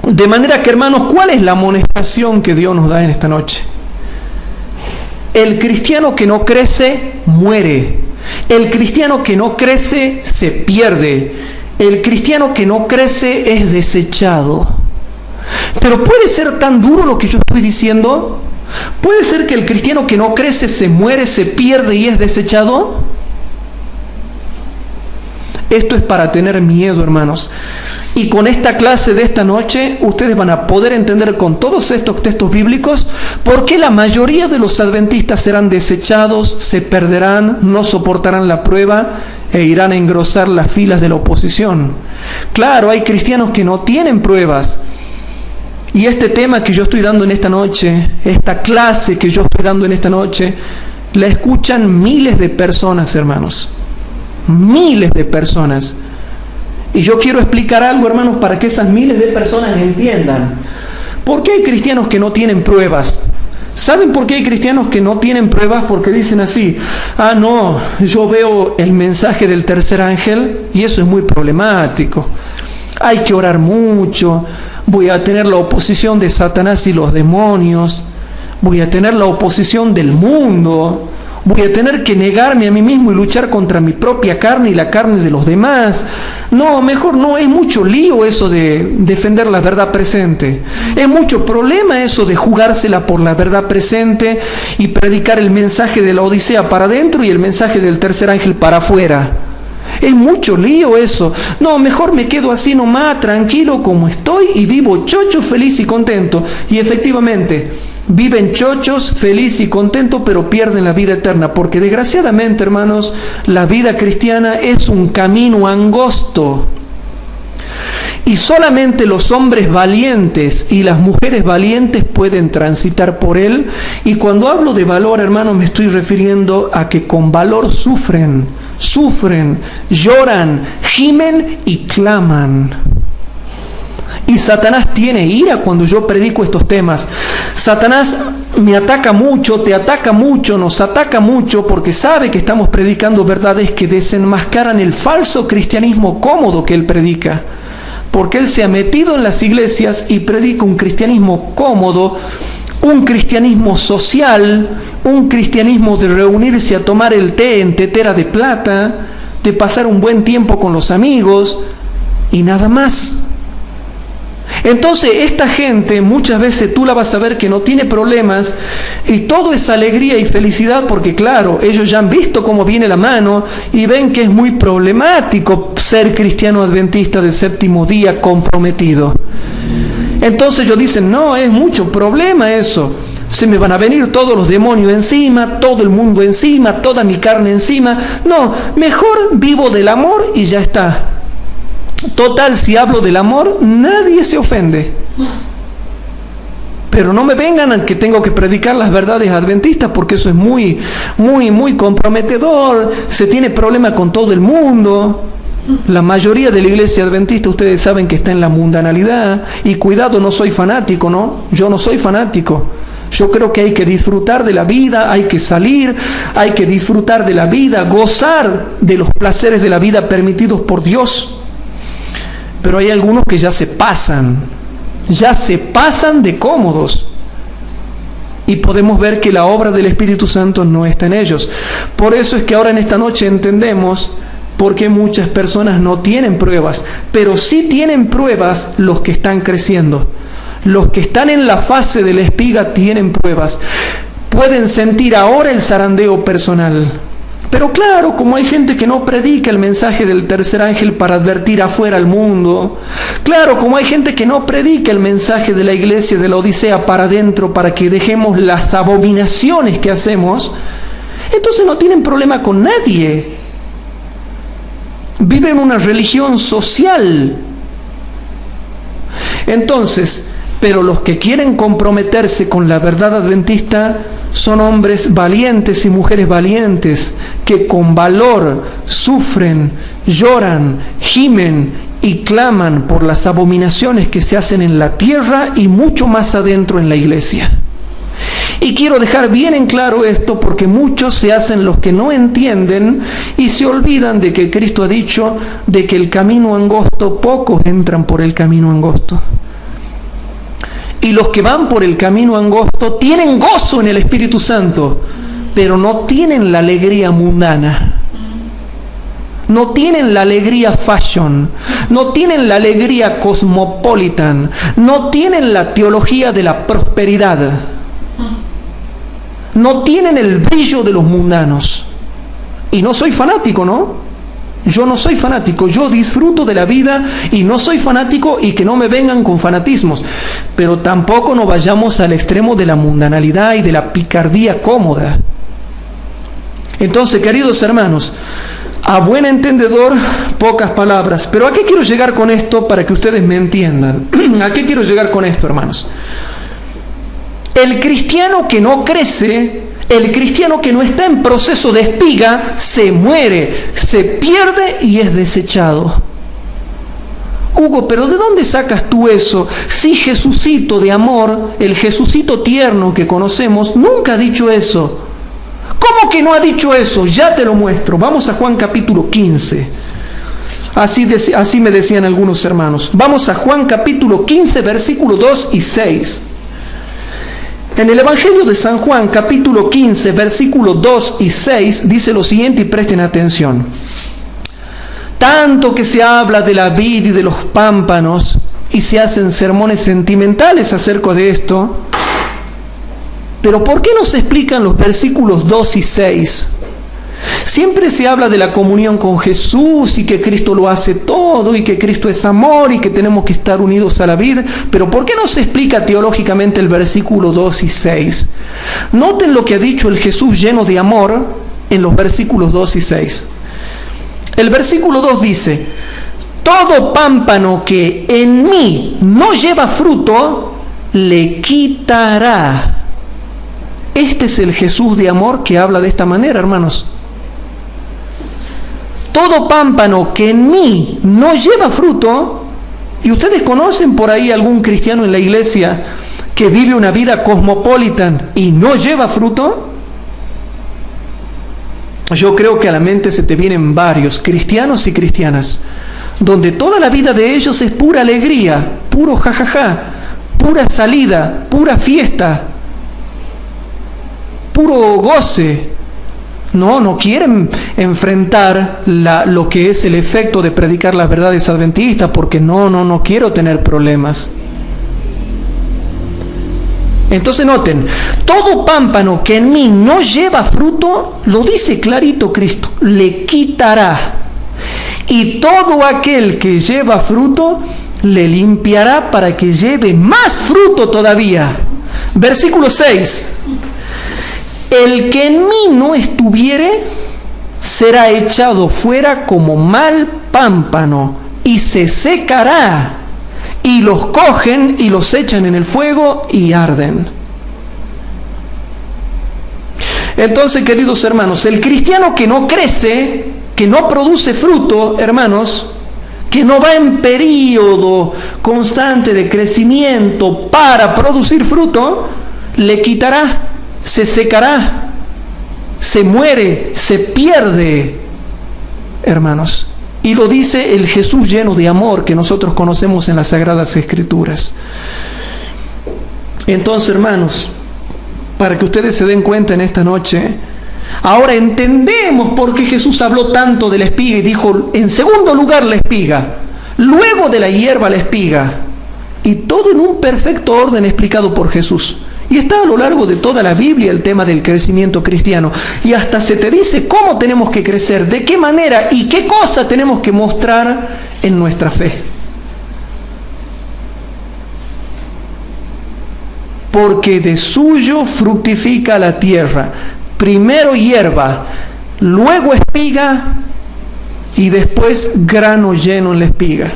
De manera que, hermanos, ¿cuál es la amonestación que Dios nos da en esta noche? El cristiano que no crece, muere. El cristiano que no crece, se pierde. El cristiano que no crece es desechado. Pero ¿puede ser tan duro lo que yo estoy diciendo? ¿Puede ser que el cristiano que no crece se muere, se pierde y es desechado? Esto es para tener miedo, hermanos. Y con esta clase de esta noche, ustedes van a poder entender con todos estos textos bíblicos por qué la mayoría de los adventistas serán desechados, se perderán, no soportarán la prueba e irán a engrosar las filas de la oposición. Claro, hay cristianos que no tienen pruebas. Y este tema que yo estoy dando en esta noche, esta clase que yo estoy dando en esta noche, la escuchan miles de personas, hermanos. Miles de personas. Y yo quiero explicar algo, hermanos, para que esas miles de personas entiendan. ¿Por qué hay cristianos que no tienen pruebas? ¿Saben por qué hay cristianos que no tienen pruebas? Porque dicen así: ah, no, yo veo el mensaje del tercer ángel y eso es muy problemático. Hay que orar mucho. Voy a tener la oposición de Satanás y los demonios. Voy a tener la oposición del mundo. Voy a tener que negarme a mí mismo y luchar contra mi propia carne y la carne de los demás. No, mejor no, es mucho lío eso de defender la verdad presente. Es mucho problema eso de jugársela por la verdad presente y predicar el mensaje de la Odisea para adentro y el mensaje del tercer ángel para afuera. Es mucho lío eso. No, mejor me quedo así nomás, tranquilo como estoy y vivo chocho, feliz y contento. Y efectivamente, viven chochos, feliz y contento, pero pierden la vida eterna. Porque desgraciadamente, hermanos, la vida cristiana es un camino angosto. Y solamente los hombres valientes y las mujeres valientes pueden transitar por él. Y cuando hablo de valor, hermanos, me estoy refiriendo a que con valor sufren, lloran, gimen y claman. Y Satanás tiene ira cuando yo predico estos temas. Satanás me ataca mucho, te ataca mucho, nos ataca mucho porque sabe que estamos predicando verdades que desenmascaran el falso cristianismo cómodo que él predica. Porque él se ha metido en las iglesias y predica un cristianismo cómodo, un cristianismo social, un cristianismo de reunirse a tomar el té en tetera de plata, de pasar un buen tiempo con los amigos y nada más. Entonces esta gente muchas veces tú la vas a ver que no tiene problemas y todo es alegría y felicidad porque claro, ellos ya han visto cómo viene la mano y ven que es muy problemático ser cristiano adventista del séptimo día comprometido. Entonces ellos dicen, no, es mucho problema eso. Se me van a venir todos los demonios encima, todo el mundo encima, toda mi carne encima. No, mejor vivo del amor y ya está. Total, si hablo del amor, nadie se ofende. Pero no me vengan a que tengo que predicar las verdades adventistas porque eso es muy comprometedor. Se tiene problema con todo el mundo. La mayoría de la iglesia adventista, ustedes saben que está en la mundanalidad. Y cuidado, no soy fanático, ¿no? Yo no soy fanático. Yo creo que hay que disfrutar de la vida, hay que salir, hay que disfrutar de la vida, gozar de los placeres de la vida permitidos por Dios. Pero hay algunos que ya se pasan de cómodos. Y podemos ver que la obra del Espíritu Santo no está en ellos. Por eso es que ahora en esta noche entendemos por qué muchas personas no tienen pruebas. Pero sí tienen pruebas los que están creciendo. Los que están en la fase de la espiga tienen pruebas. Pueden sentir ahora el zarandeo personal. Pero claro, como hay gente que no predica el mensaje del tercer ángel para advertir afuera al mundo, claro, como hay gente que no predica el mensaje de la iglesia de la Odisea para adentro, para que dejemos las abominaciones que hacemos, entonces no tienen problema con nadie. Viven una religión social. Entonces, pero los que quieren comprometerse con la verdad adventista son hombres valientes y mujeres valientes que con valor sufren, lloran, gimen y claman por las abominaciones que se hacen en la tierra y mucho más adentro en la iglesia. Y quiero dejar bien en claro esto porque muchos se hacen los que no entienden y se olvidan de que Cristo ha dicho de que el camino angosto, pocos entran por el camino angosto. Y los que van por el camino angosto tienen gozo en el Espíritu Santo, pero no tienen la alegría mundana. no tienen la alegría fashion, no tienen la alegría cosmopolitan, no tienen la teología de la prosperidad, no tienen el brillo de los mundanos. Y no soy fanático, ¿no? Yo no soy fanático, yo disfruto de la vida y no soy fanático, y que no me vengan con fanatismos, pero tampoco nos vayamos al extremo de la mundanalidad y de la picardía cómoda. Entonces, queridos hermanos, a buen entendedor, pocas palabras. Pero ¿a qué quiero llegar con esto para que ustedes me entiendan? ¿A qué quiero llegar con esto, hermanos? El cristiano que no crece, el cristiano que no está en proceso de espiga, se muere, se pierde y es desechado. Hugo, pero ¿de dónde sacas tú eso? Si Jesucito de amor, el Jesucito tierno que conocemos, nunca ha dicho eso. ¿Cómo que no ha dicho eso? Ya te lo muestro. Vamos a Juan capítulo 15. Así me decían algunos hermanos. Vamos a Juan capítulo 15, versículos 2 y 6. En el Evangelio de San Juan, capítulo 15, versículos 2 y 6, dice lo siguiente, y presten atención. Tanto que se habla de la vid y de los pámpanos, y se hacen sermones sentimentales acerca de esto, pero ¿por qué no se explican los versículos 2 y 6? Siempre se habla de la comunión con Jesús y que Cristo lo hace todo y que Cristo es amor y que tenemos que estar unidos a la vida, pero ¿por qué no se explica teológicamente el versículo 2 y 6? Noten lo que ha dicho el Jesús lleno de amor en los versículos 2 y 6. El versículo 2 dice: todo pámpano que en mí no lleva fruto, le quitará. Este es el Jesús de amor que habla de esta manera, hermanos. Todo pámpano que en mí no lleva fruto, y ustedes conocen por ahí algún cristiano en la iglesia que vive una vida cosmopolitan y no lleva fruto. Yo creo que a la mente se te vienen varios cristianos y cristianas donde toda la vida de ellos es pura alegría, puro jajaja, pura salida, pura fiesta, puro goce. No quieren enfrentar lo que es el efecto de predicar las verdades adventistas, porque no quiero tener problemas. Entonces noten, todo pámpano que en mí no lleva fruto, lo dice clarito Cristo, le quitará. Y todo aquel que lleva fruto, le limpiará para que lleve más fruto todavía. Versículo 6. El que en mí no estuviere, será echado fuera como mal pámpano, y se secará, y los cogen y los echan en el fuego y arden. Entonces, queridos hermanos, el cristiano que no crece, que no produce fruto, hermanos, que no va en periodo constante de crecimiento para producir fruto, le quitará, se secará, se muere, se pierde, hermanos. Y lo dice el Jesús lleno de amor que nosotros conocemos en las Sagradas Escrituras. Entonces, hermanos, para que ustedes se den cuenta en esta noche, ahora entendemos por qué Jesús habló tanto de la espiga y dijo, en segundo lugar la espiga, luego de la hierba la espiga, y todo en un perfecto orden explicado por Jesús. Y está a lo largo de toda la Biblia el tema del crecimiento cristiano. Y hasta se te dice cómo tenemos que crecer, de qué manera y qué cosa tenemos que mostrar en nuestra fe. Porque de suyo fructifica la tierra. Primero hierba, luego espiga y después grano lleno en la espiga.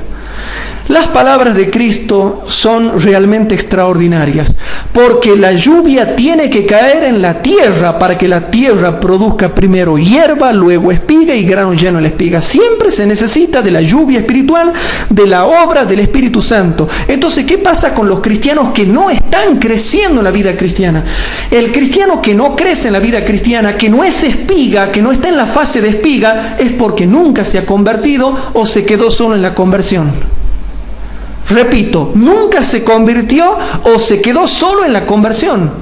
Las palabras de Cristo son realmente extraordinarias, porque la lluvia tiene que caer en la tierra para que la tierra produzca primero hierba, luego espiga y grano lleno en la espiga. Siempre se necesita de la lluvia espiritual, de la obra del Espíritu Santo. Entonces, ¿qué pasa con los cristianos que no están creciendo en la vida cristiana? El cristiano que no crece en la vida cristiana, que no es espiga, que no está en la fase de espiga, es porque nunca se ha convertido o se quedó solo en la conversión. Repito, nunca se convirtió o se quedó solo en la conversión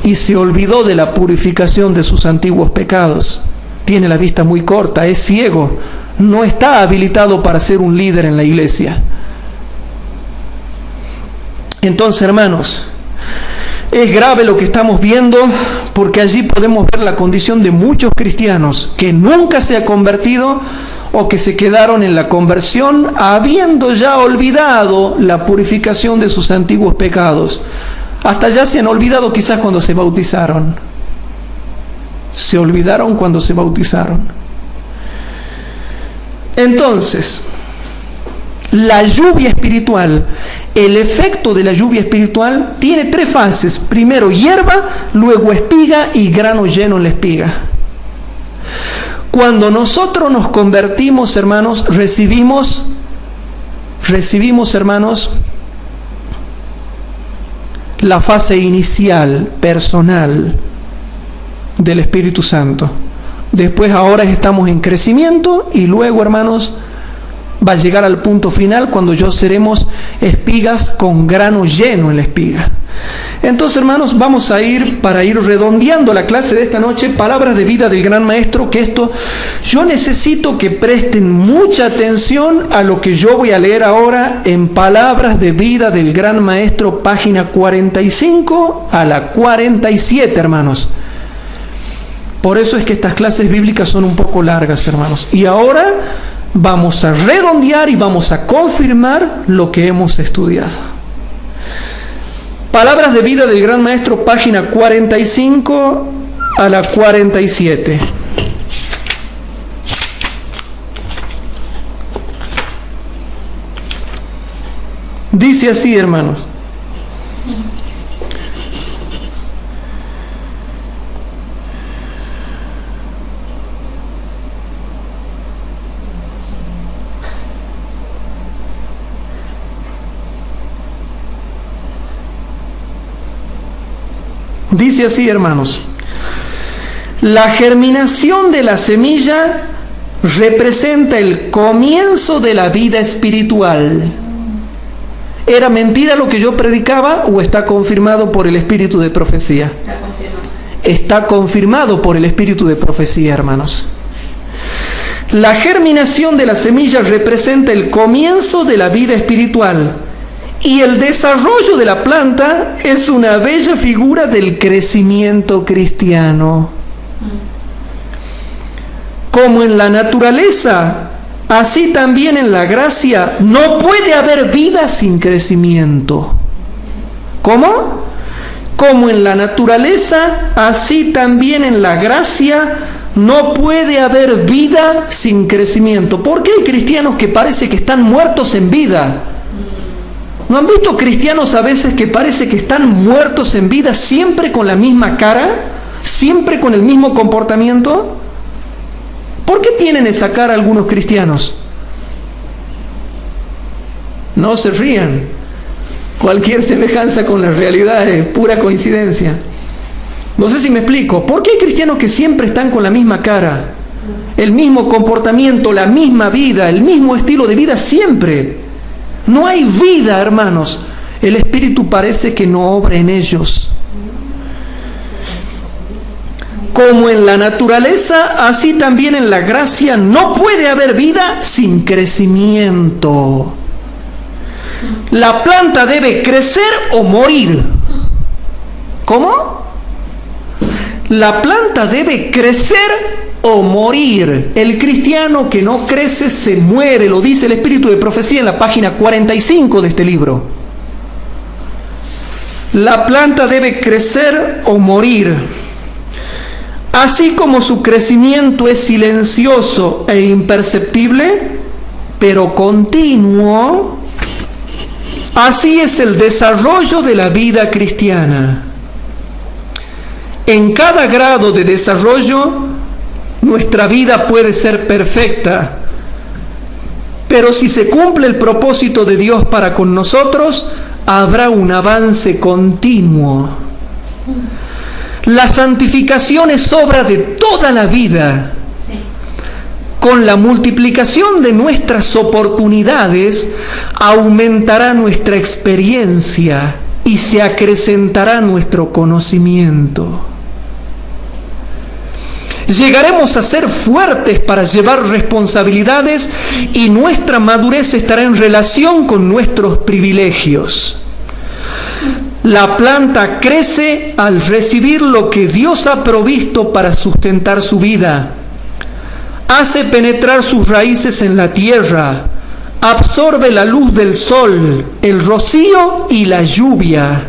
y se olvidó de la purificación de sus antiguos pecados. Tiene la vista muy corta, es ciego, no está habilitado para ser un líder en la iglesia. Entonces, hermanos, es grave lo que estamos viendo, porque allí podemos ver la condición de muchos cristianos que nunca se han convertido o que se quedaron en la conversión habiendo ya olvidado la purificación de sus antiguos pecados. Hasta ya se han olvidado quizás cuando se bautizaron. Se olvidaron cuando se bautizaron. Entonces, la lluvia espiritual, el efecto de la lluvia espiritual tiene tres fases. Primero hierba, luego espiga y grano lleno en la espiga. Cuando nosotros nos convertimos, hermanos, recibimos, hermanos, la fase inicial, personal, del Espíritu Santo. Después ahora estamos en crecimiento y luego, hermanos, va a llegar al punto final cuando yo seremos espigas con grano lleno en la espiga. Entonces, hermanos, vamos a ir, para ir redondeando la clase de esta noche, palabras de vida del Gran Maestro, que esto, yo necesito que presten mucha atención a lo que yo voy a leer ahora en Palabras de Vida del Gran Maestro, página 45 a la 47, hermanos. Por eso es que estas clases bíblicas son un poco largas, hermanos. Y ahora vamos a redondear y vamos a confirmar lo que hemos estudiado. Palabras de vida del Gran Maestro, página 45 a la 47. Dice así, hermanos. Dice así, hermanos: la germinación de la semilla representa el comienzo de la vida espiritual. ¿Era mentira lo que yo predicaba o está confirmado por el espíritu de profecía? Está confirmado por el espíritu de profecía, hermanos. La germinación de la semilla representa el comienzo de la vida espiritual. Y el desarrollo de la planta es una bella figura del crecimiento cristiano. Como en la naturaleza, así también en la gracia, no puede haber vida sin crecimiento. ¿Cómo? Como en la naturaleza, así también en la gracia, no puede haber vida sin crecimiento. ¿Por qué hay cristianos que parece que están muertos en vida? ¿No han visto cristianos a veces que parece que están muertos en vida, siempre con la misma cara, siempre con el mismo comportamiento? ¿Por qué tienen esa cara algunos cristianos? No se rían. Cualquier semejanza con la realidad es pura coincidencia. No sé si me explico. ¿Por qué hay cristianos que siempre están con la misma cara, el mismo comportamiento, la misma vida, el mismo estilo de vida siempre? No hay vida, hermanos. El Espíritu parece que no obra en ellos. Como en la naturaleza, así también en la gracia no puede haber vida sin crecimiento. La planta debe crecer o morir. ¿Cómo? La planta debe crecer o morir. El cristiano que no crece se muere, lo dice el espíritu de profecía en la página 45 de este libro. La planta debe crecer o morir. Así como su crecimiento es silencioso e imperceptible, pero continuo, así es el desarrollo de la vida cristiana. En cada grado de desarrollo, nuestra vida puede ser perfecta, pero si se cumple el propósito de Dios para con nosotros, habrá un avance continuo. La santificación es obra de toda la vida. Con la multiplicación de nuestras oportunidades, aumentará nuestra experiencia y se acrecentará nuestro conocimiento. Llegaremos a ser fuertes para llevar responsabilidades y nuestra madurez estará en relación con nuestros privilegios. La planta crece al recibir lo que Dios ha provisto para sustentar su vida. Hace penetrar sus raíces en la tierra, absorbe la luz del sol, el rocío y la lluvia.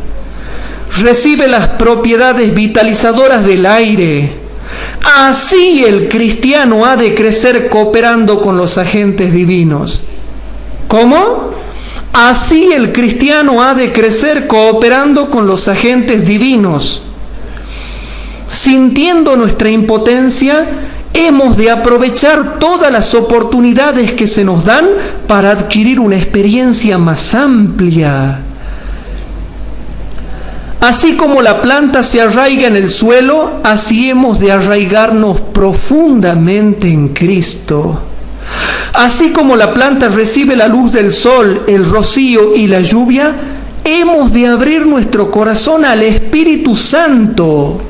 Recibe las propiedades vitalizadoras del aire. Así el cristiano ha de crecer cooperando con los agentes divinos. ¿Cómo? Así el cristiano ha de crecer cooperando con los agentes divinos. Sintiendo nuestra impotencia, hemos de aprovechar todas las oportunidades que se nos dan para adquirir una experiencia más amplia. Así como la planta se arraiga en el suelo, así hemos de arraigarnos profundamente en Cristo. Así como la planta recibe la luz del sol, el rocío y la lluvia, hemos de abrir nuestro corazón al Espíritu Santo.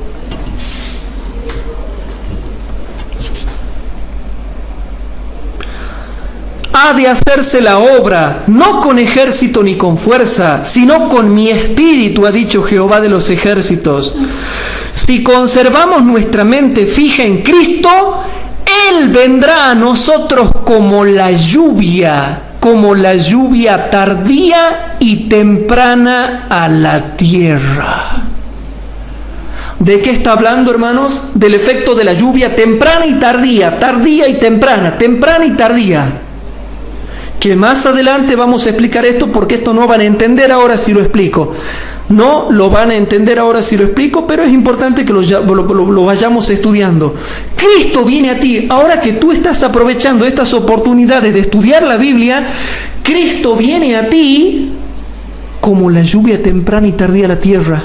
Ha de hacerse la obra, no con ejército ni con fuerza, sino con mi espíritu, ha dicho Jehová de los ejércitos. Si conservamos nuestra mente fija en Cristo, Él vendrá a nosotros como la lluvia tardía y temprana a la tierra. ¿De qué está hablando, hermanos? Del efecto de la lluvia temprana y tardía, tardía y temprana, temprana y tardía. Que más adelante vamos a explicar esto, porque esto no van a entender ahora si lo explico. No lo van a entender ahora si lo explico, pero es importante que lo vayamos estudiando. Cristo viene a ti, ahora que tú estás aprovechando estas oportunidades de estudiar la Biblia, Cristo viene a ti como la lluvia temprana y tardía a la tierra.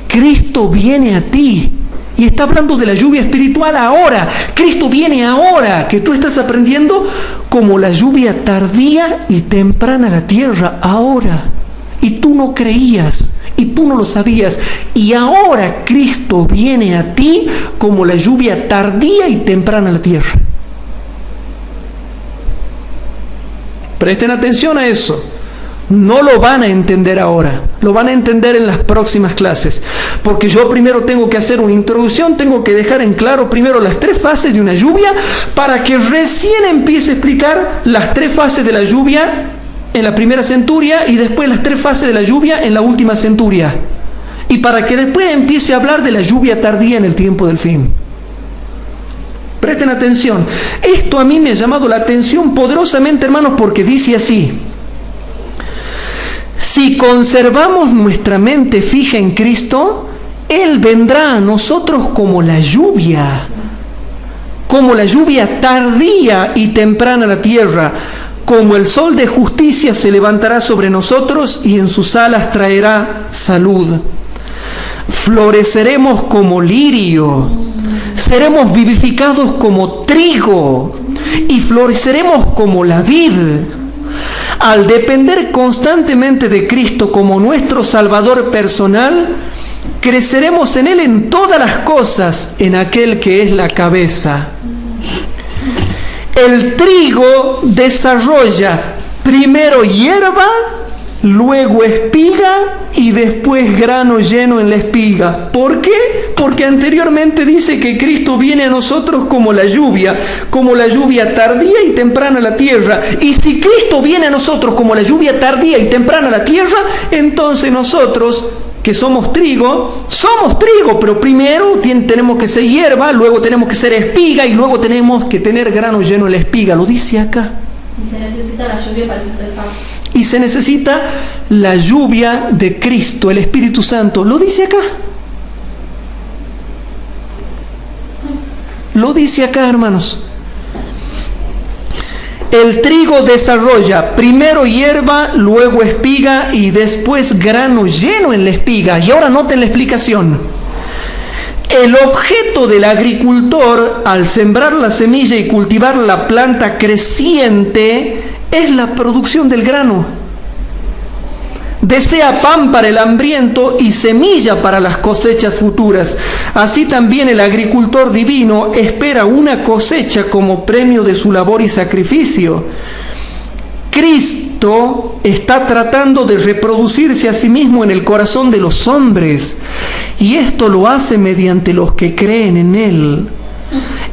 Cristo viene a ti. Y está hablando de la lluvia espiritual ahora. Cristo viene ahora, que tú estás aprendiendo como la lluvia tardía y temprana a la tierra, ahora. Y tú no creías, y tú no lo sabías. Y ahora Cristo viene a ti como la lluvia tardía y temprana a la tierra. Presten atención a eso. No lo van a entender ahora, lo van a entender en las próximas clases, porque yo primero tengo que hacer una introducción, tengo que dejar en claro primero las 3 fases de una lluvia, para que recién empiece a explicar las 3 fases de la lluvia en la primera centuria y después las 3 fases de la lluvia en la última centuria, y para que después empiece a hablar de la lluvia tardía en el tiempo del fin. Presten atención, esto a mí me ha llamado la atención poderosamente, hermanos, porque dice así: si conservamos nuestra mente fija en Cristo, Él vendrá a nosotros como la lluvia tardía y temprana a la tierra, como el sol de justicia se levantará sobre nosotros y en sus alas traerá salud. Floreceremos como lirio, seremos vivificados como trigo y floreceremos como la vid. Al depender constantemente de Cristo como nuestro Salvador personal, creceremos en Él en todas las cosas, en aquel que es la cabeza. El trigo desarrolla primero hierba, luego espiga y después grano lleno en la espiga. ¿Por qué? Porque anteriormente dice que Cristo viene a nosotros como la lluvia tardía y temprana a la tierra. Y si Cristo viene a nosotros como la lluvia tardía y temprana a la tierra, entonces nosotros, que somos trigo, pero primero tenemos que ser hierba, luego tenemos que ser espiga y luego tenemos que tener grano lleno en la espiga. Lo dice acá. Y se necesita la lluvia para hacer el paso. Y se necesita la lluvia de Cristo, el Espíritu Santo. Lo dice acá. Lo dice acá, hermanos. El trigo desarrolla primero hierba, luego espiga y después grano lleno en la espiga. Y ahora noten la explicación. El objeto del agricultor al sembrar la semilla y cultivar la planta creciente es la producción del grano. desea pan para el hambriento y semilla para las cosechas futuras. Así también el agricultor divino espera una cosecha como premio de su labor y sacrificio. Cristo está tratando de reproducirse a sí mismo en el corazón de los hombres, y esto lo hace mediante los que creen en Él.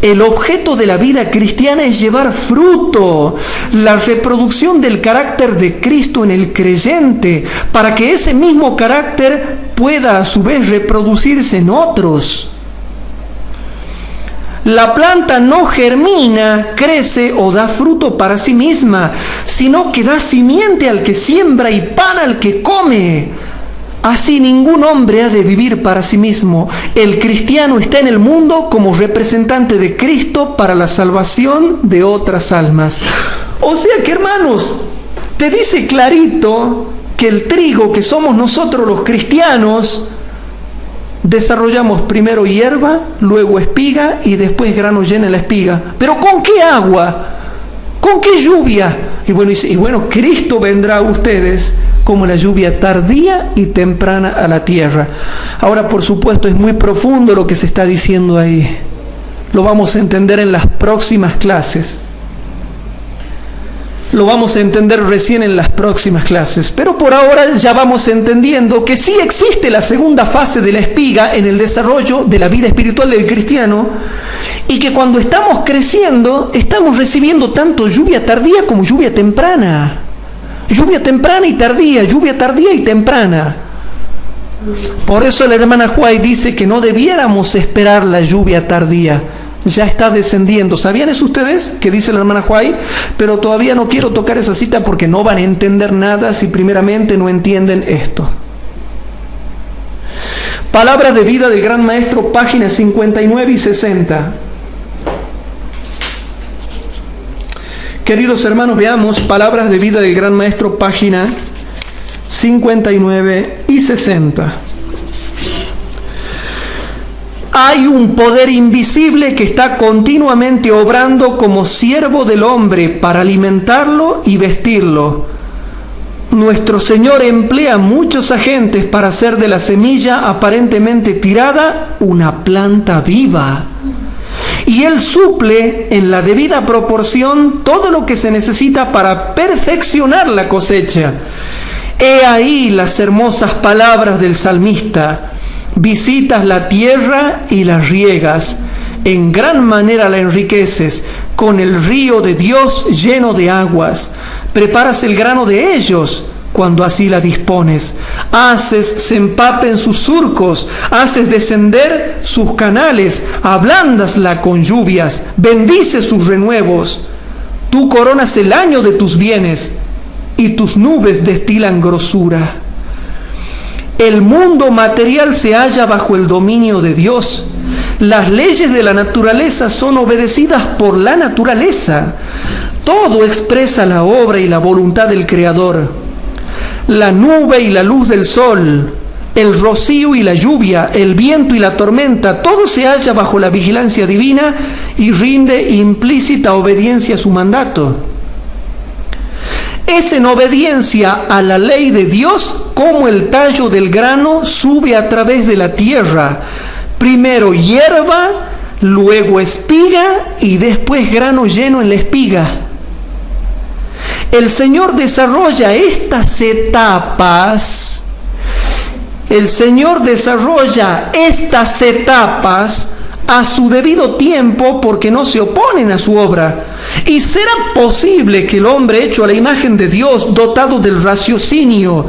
El objeto de la vida cristiana es llevar fruto, la reproducción del carácter de Cristo en el creyente, para que ese mismo carácter pueda a su vez reproducirse en otros. La planta no germina, crece o da fruto para sí misma, sino que da simiente al que siembra y pan al que come. Así ningún hombre ha de vivir para sí mismo. El cristiano está en el mundo como representante de Cristo para la salvación de otras almas. O sea que, hermanos, te dice clarito que el trigo que somos nosotros los cristianos, desarrollamos primero hierba, luego espiga y después grano llena en la espiga. ¿Pero con qué agua? ¿Con qué lluvia? Y bueno, Cristo vendrá a ustedes como la lluvia tardía y temprana a la tierra. Ahora, por supuesto, es muy profundo lo que se está diciendo ahí. Lo vamos a entender en las próximas clases. Lo vamos a entender recién en las próximas clases. Pero por ahora ya vamos entendiendo que sí existe la segunda fase de la espiga en el desarrollo de la vida espiritual del cristiano, y que cuando estamos creciendo estamos recibiendo tanto lluvia tardía como lluvia temprana. Lluvia temprana y tardía, lluvia tardía y temprana. Por eso la hermana Huay dice que no debiéramos esperar la lluvia tardía. Ya está descendiendo. ¿Sabían eso ustedes? Que dice la hermana Huay. Pero todavía no quiero tocar esa cita porque no van a entender nada si primeramente no entienden esto. Palabras de vida del Gran Maestro, páginas 59 y 60. Queridos hermanos, veamos Palabras de vida del Gran Maestro, página 59 y 60. Hay un poder invisible que está continuamente obrando como siervo del hombre para alimentarlo y vestirlo. Nuestro Señor emplea muchos agentes para hacer de la semilla aparentemente tirada una planta viva. Y Él suple en la debida proporción todo lo que se necesita para perfeccionar la cosecha. He ahí las hermosas palabras del salmista: visitas la tierra y la riegas, en gran manera la enriqueces, con el río de Dios lleno de aguas. Preparas el grano de ellos cuando así la dispones. Haces se empapen sus surcos, haces descender sus canales, ablándasla con lluvias, bendices sus renuevos. Tú coronas el año de tus bienes y tus nubes destilan grosura. El mundo material se halla bajo el dominio de Dios. Las leyes de la naturaleza son obedecidas por la naturaleza. Todo expresa la obra y la voluntad del Creador. La nube y la luz del sol, el rocío y la lluvia, el viento y la tormenta, todo se halla bajo la vigilancia divina y rinde implícita obediencia a su mandato. Es en obediencia a la ley de Dios como el tallo del grano sube a través de la tierra. Primero hierba, luego espiga y después grano lleno en la espiga. El Señor desarrolla estas etapas. El Señor desarrolla estas etapas a su debido tiempo porque no se oponen a su obra. ¿Y será posible que el hombre hecho a la imagen de Dios, dotado del raciocinio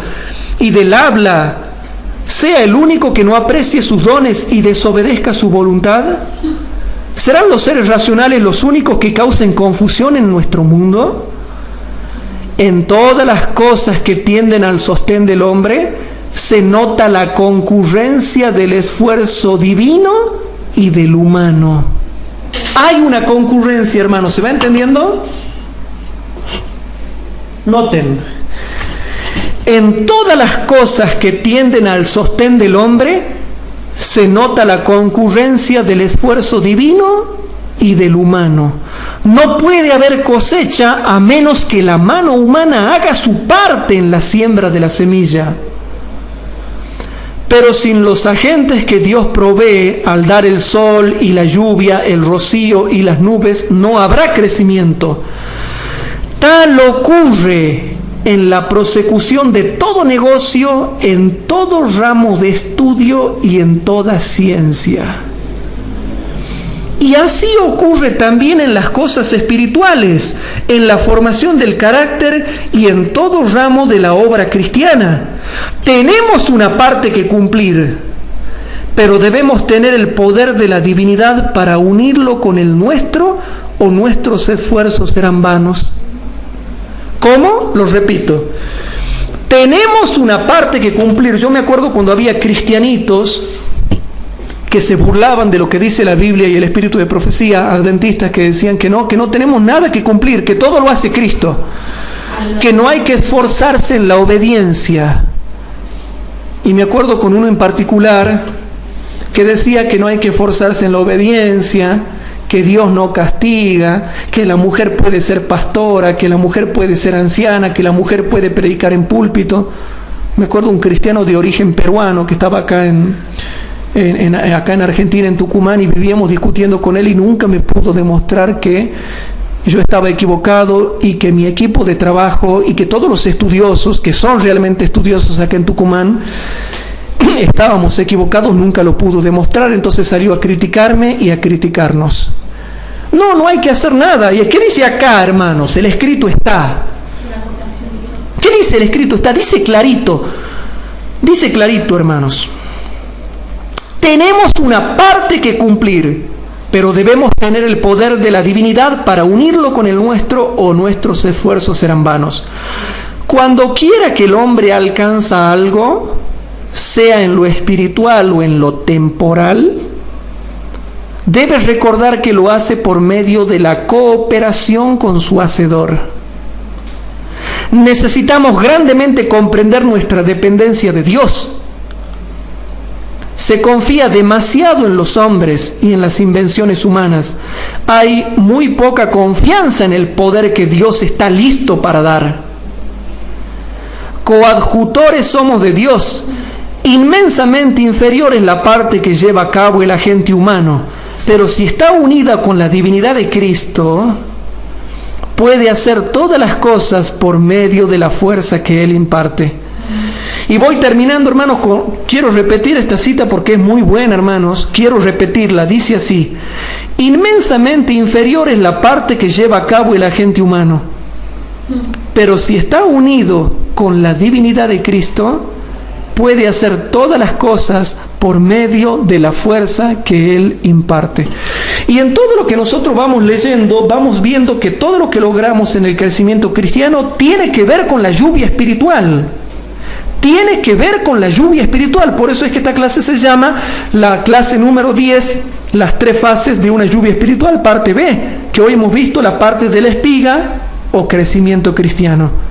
y del habla, sea el único que no aprecie sus dones y desobedezca su voluntad? ¿Serán los seres racionales los únicos que causen confusión en nuestro mundo? En todas las cosas que tienden al sostén del hombre se nota la concurrencia del esfuerzo divino y del humano. Hay una concurrencia, hermanos, ¿se va entendiendo? Noten, en todas las cosas que tienden al sostén del hombre se nota la concurrencia del esfuerzo divino y del humano. No puede haber cosecha a menos que la mano humana haga su parte en la siembra de la semilla. Pero sin los agentes que Dios provee al dar el sol y la lluvia, el rocío y las nubes, no habrá crecimiento. Tal ocurre en la prosecución de todo negocio, en todo ramo de estudio y en toda ciencia. Y así ocurre también en las cosas espirituales, en la formación del carácter y en todo ramo de la obra cristiana. Tenemos una parte que cumplir, pero debemos tener el poder de la divinidad para unirlo con el nuestro, o nuestros esfuerzos serán vanos. ¿Cómo? Lo repito. Tenemos una parte que cumplir. Yo me acuerdo cuando había cristianitos que se burlaban de lo que dice la Biblia y el espíritu de profecía, adventistas que decían que no tenemos nada que cumplir, que todo lo hace Cristo, que no hay que esforzarse en la obediencia. Y me acuerdo con uno en particular que decía que no hay que esforzarse en la obediencia, que Dios no castiga, que la mujer puede ser pastora, que la mujer puede ser anciana, que la mujer puede predicar en púlpito. Me acuerdo un cristiano de origen peruano que estaba acá acá en Argentina, en Tucumán, y vivíamos discutiendo con él y nunca me pudo demostrar que yo estaba equivocado y que mi equipo de trabajo y que todos los estudiosos, que son realmente estudiosos acá en Tucumán, estábamos equivocados. Nunca lo pudo demostrar. Entonces salió a criticarme y a criticarnos. No hay que hacer nada. ¿Y qué dice acá, hermanos? El escrito está. ¿Qué dice el escrito está? Dice clarito, hermanos. Tenemos una parte que cumplir, pero debemos tener el poder de la divinidad para unirlo con el nuestro, o nuestros esfuerzos serán vanos. Cuando quiera que el hombre alcanza algo, sea en lo espiritual o en lo temporal, debe recordar que lo hace por medio de la cooperación con su Hacedor. Necesitamos grandemente comprender nuestra dependencia de Dios. Se confía demasiado en los hombres y en las invenciones humanas. Hay muy poca confianza en el poder que Dios está listo para dar. Coadjutores somos de Dios. Inmensamente inferior es la parte que lleva a cabo el agente humano, pero si está unida con la divinidad de Cristo, puede hacer todas las cosas por medio de la fuerza que Él imparte. Y voy terminando, hermanos, quiero repetir esta cita porque es muy buena, hermanos. Quiero repetirla. Dice así: inmensamente inferior es la parte que lleva a cabo el agente humano, pero si está unido con la divinidad de Cristo, puede hacer todas las cosas por medio de la fuerza que Él imparte. Y en todo lo que nosotros vamos leyendo, vamos viendo que todo lo que logramos en el crecimiento cristiano tiene que ver con la lluvia espiritual. Tiene que ver con la lluvia espiritual. Por eso es que esta clase se llama la clase número 10, las 3 fases de una lluvia espiritual, parte B, que hoy hemos visto la parte de la espiga o crecimiento cristiano.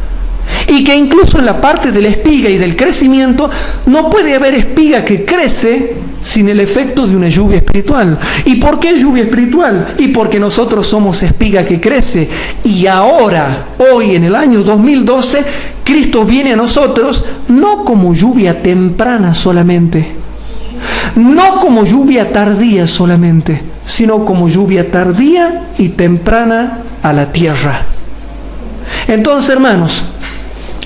Y que incluso en la parte de la espiga y del crecimiento no puede haber espiga que crece sin el efecto de una lluvia espiritual. ¿Y por qué lluvia espiritual? Y porque nosotros somos espiga que crece. Y ahora, hoy en el año 2012, Cristo viene a nosotros no como lluvia temprana solamente, no como lluvia tardía solamente, sino como lluvia tardía y temprana a la tierra. Entonces, hermanos,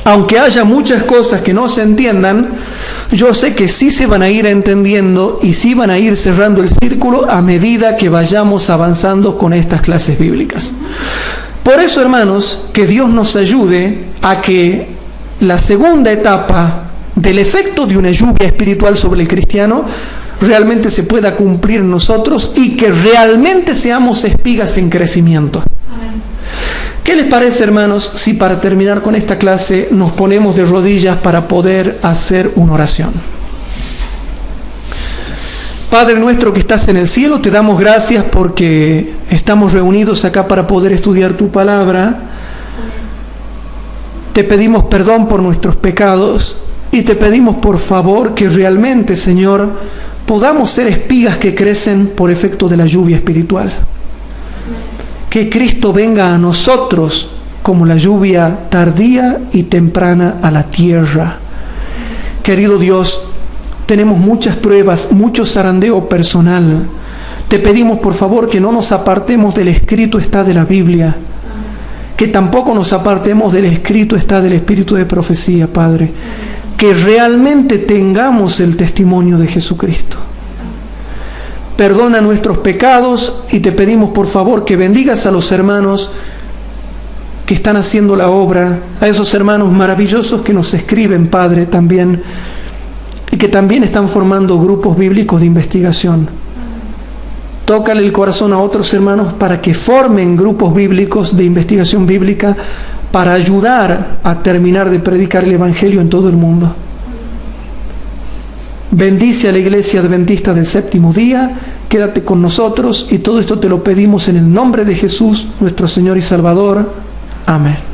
aunque haya muchas cosas que no se entiendan, yo sé que sí se van a ir entendiendo y sí van a ir cerrando el círculo a medida que vayamos avanzando con estas clases bíblicas. Por eso, hermanos, que Dios nos ayude a que la segunda etapa del efecto de una lluvia espiritual sobre el cristiano realmente se pueda cumplir en nosotros y que realmente seamos espigas en crecimiento. ¿Qué les parece, hermanos, si para terminar con esta clase nos ponemos de rodillas para poder hacer una oración? Padre nuestro que estás en el cielo, te damos gracias porque estamos reunidos acá para poder estudiar tu palabra. Te pedimos perdón por nuestros pecados y te pedimos por favor que realmente, Señor, podamos ser espigas que crecen por efecto de la lluvia espiritual. que Cristo venga a nosotros como la lluvia tardía y temprana a la tierra. Querido Dios, tenemos muchas pruebas, mucho zarandeo personal. Te pedimos por favor que no nos apartemos del escrito está de la Biblia, que tampoco nos apartemos del escrito está del Espíritu de profecía, Padre, que realmente tengamos el testimonio de Jesucristo. Perdona nuestros pecados y te pedimos por favor que bendigas a los hermanos que están haciendo la obra, a esos hermanos maravillosos que nos escriben, Padre, también, y que también están formando grupos bíblicos de investigación. Tócale el corazón a otros hermanos para que formen grupos bíblicos de investigación bíblica para ayudar a terminar de predicar el Evangelio en todo el mundo. Bendice a la Iglesia Adventista del Séptimo Día, quédate con nosotros y todo esto te lo pedimos en el nombre de Jesús, nuestro Señor y Salvador. Amén.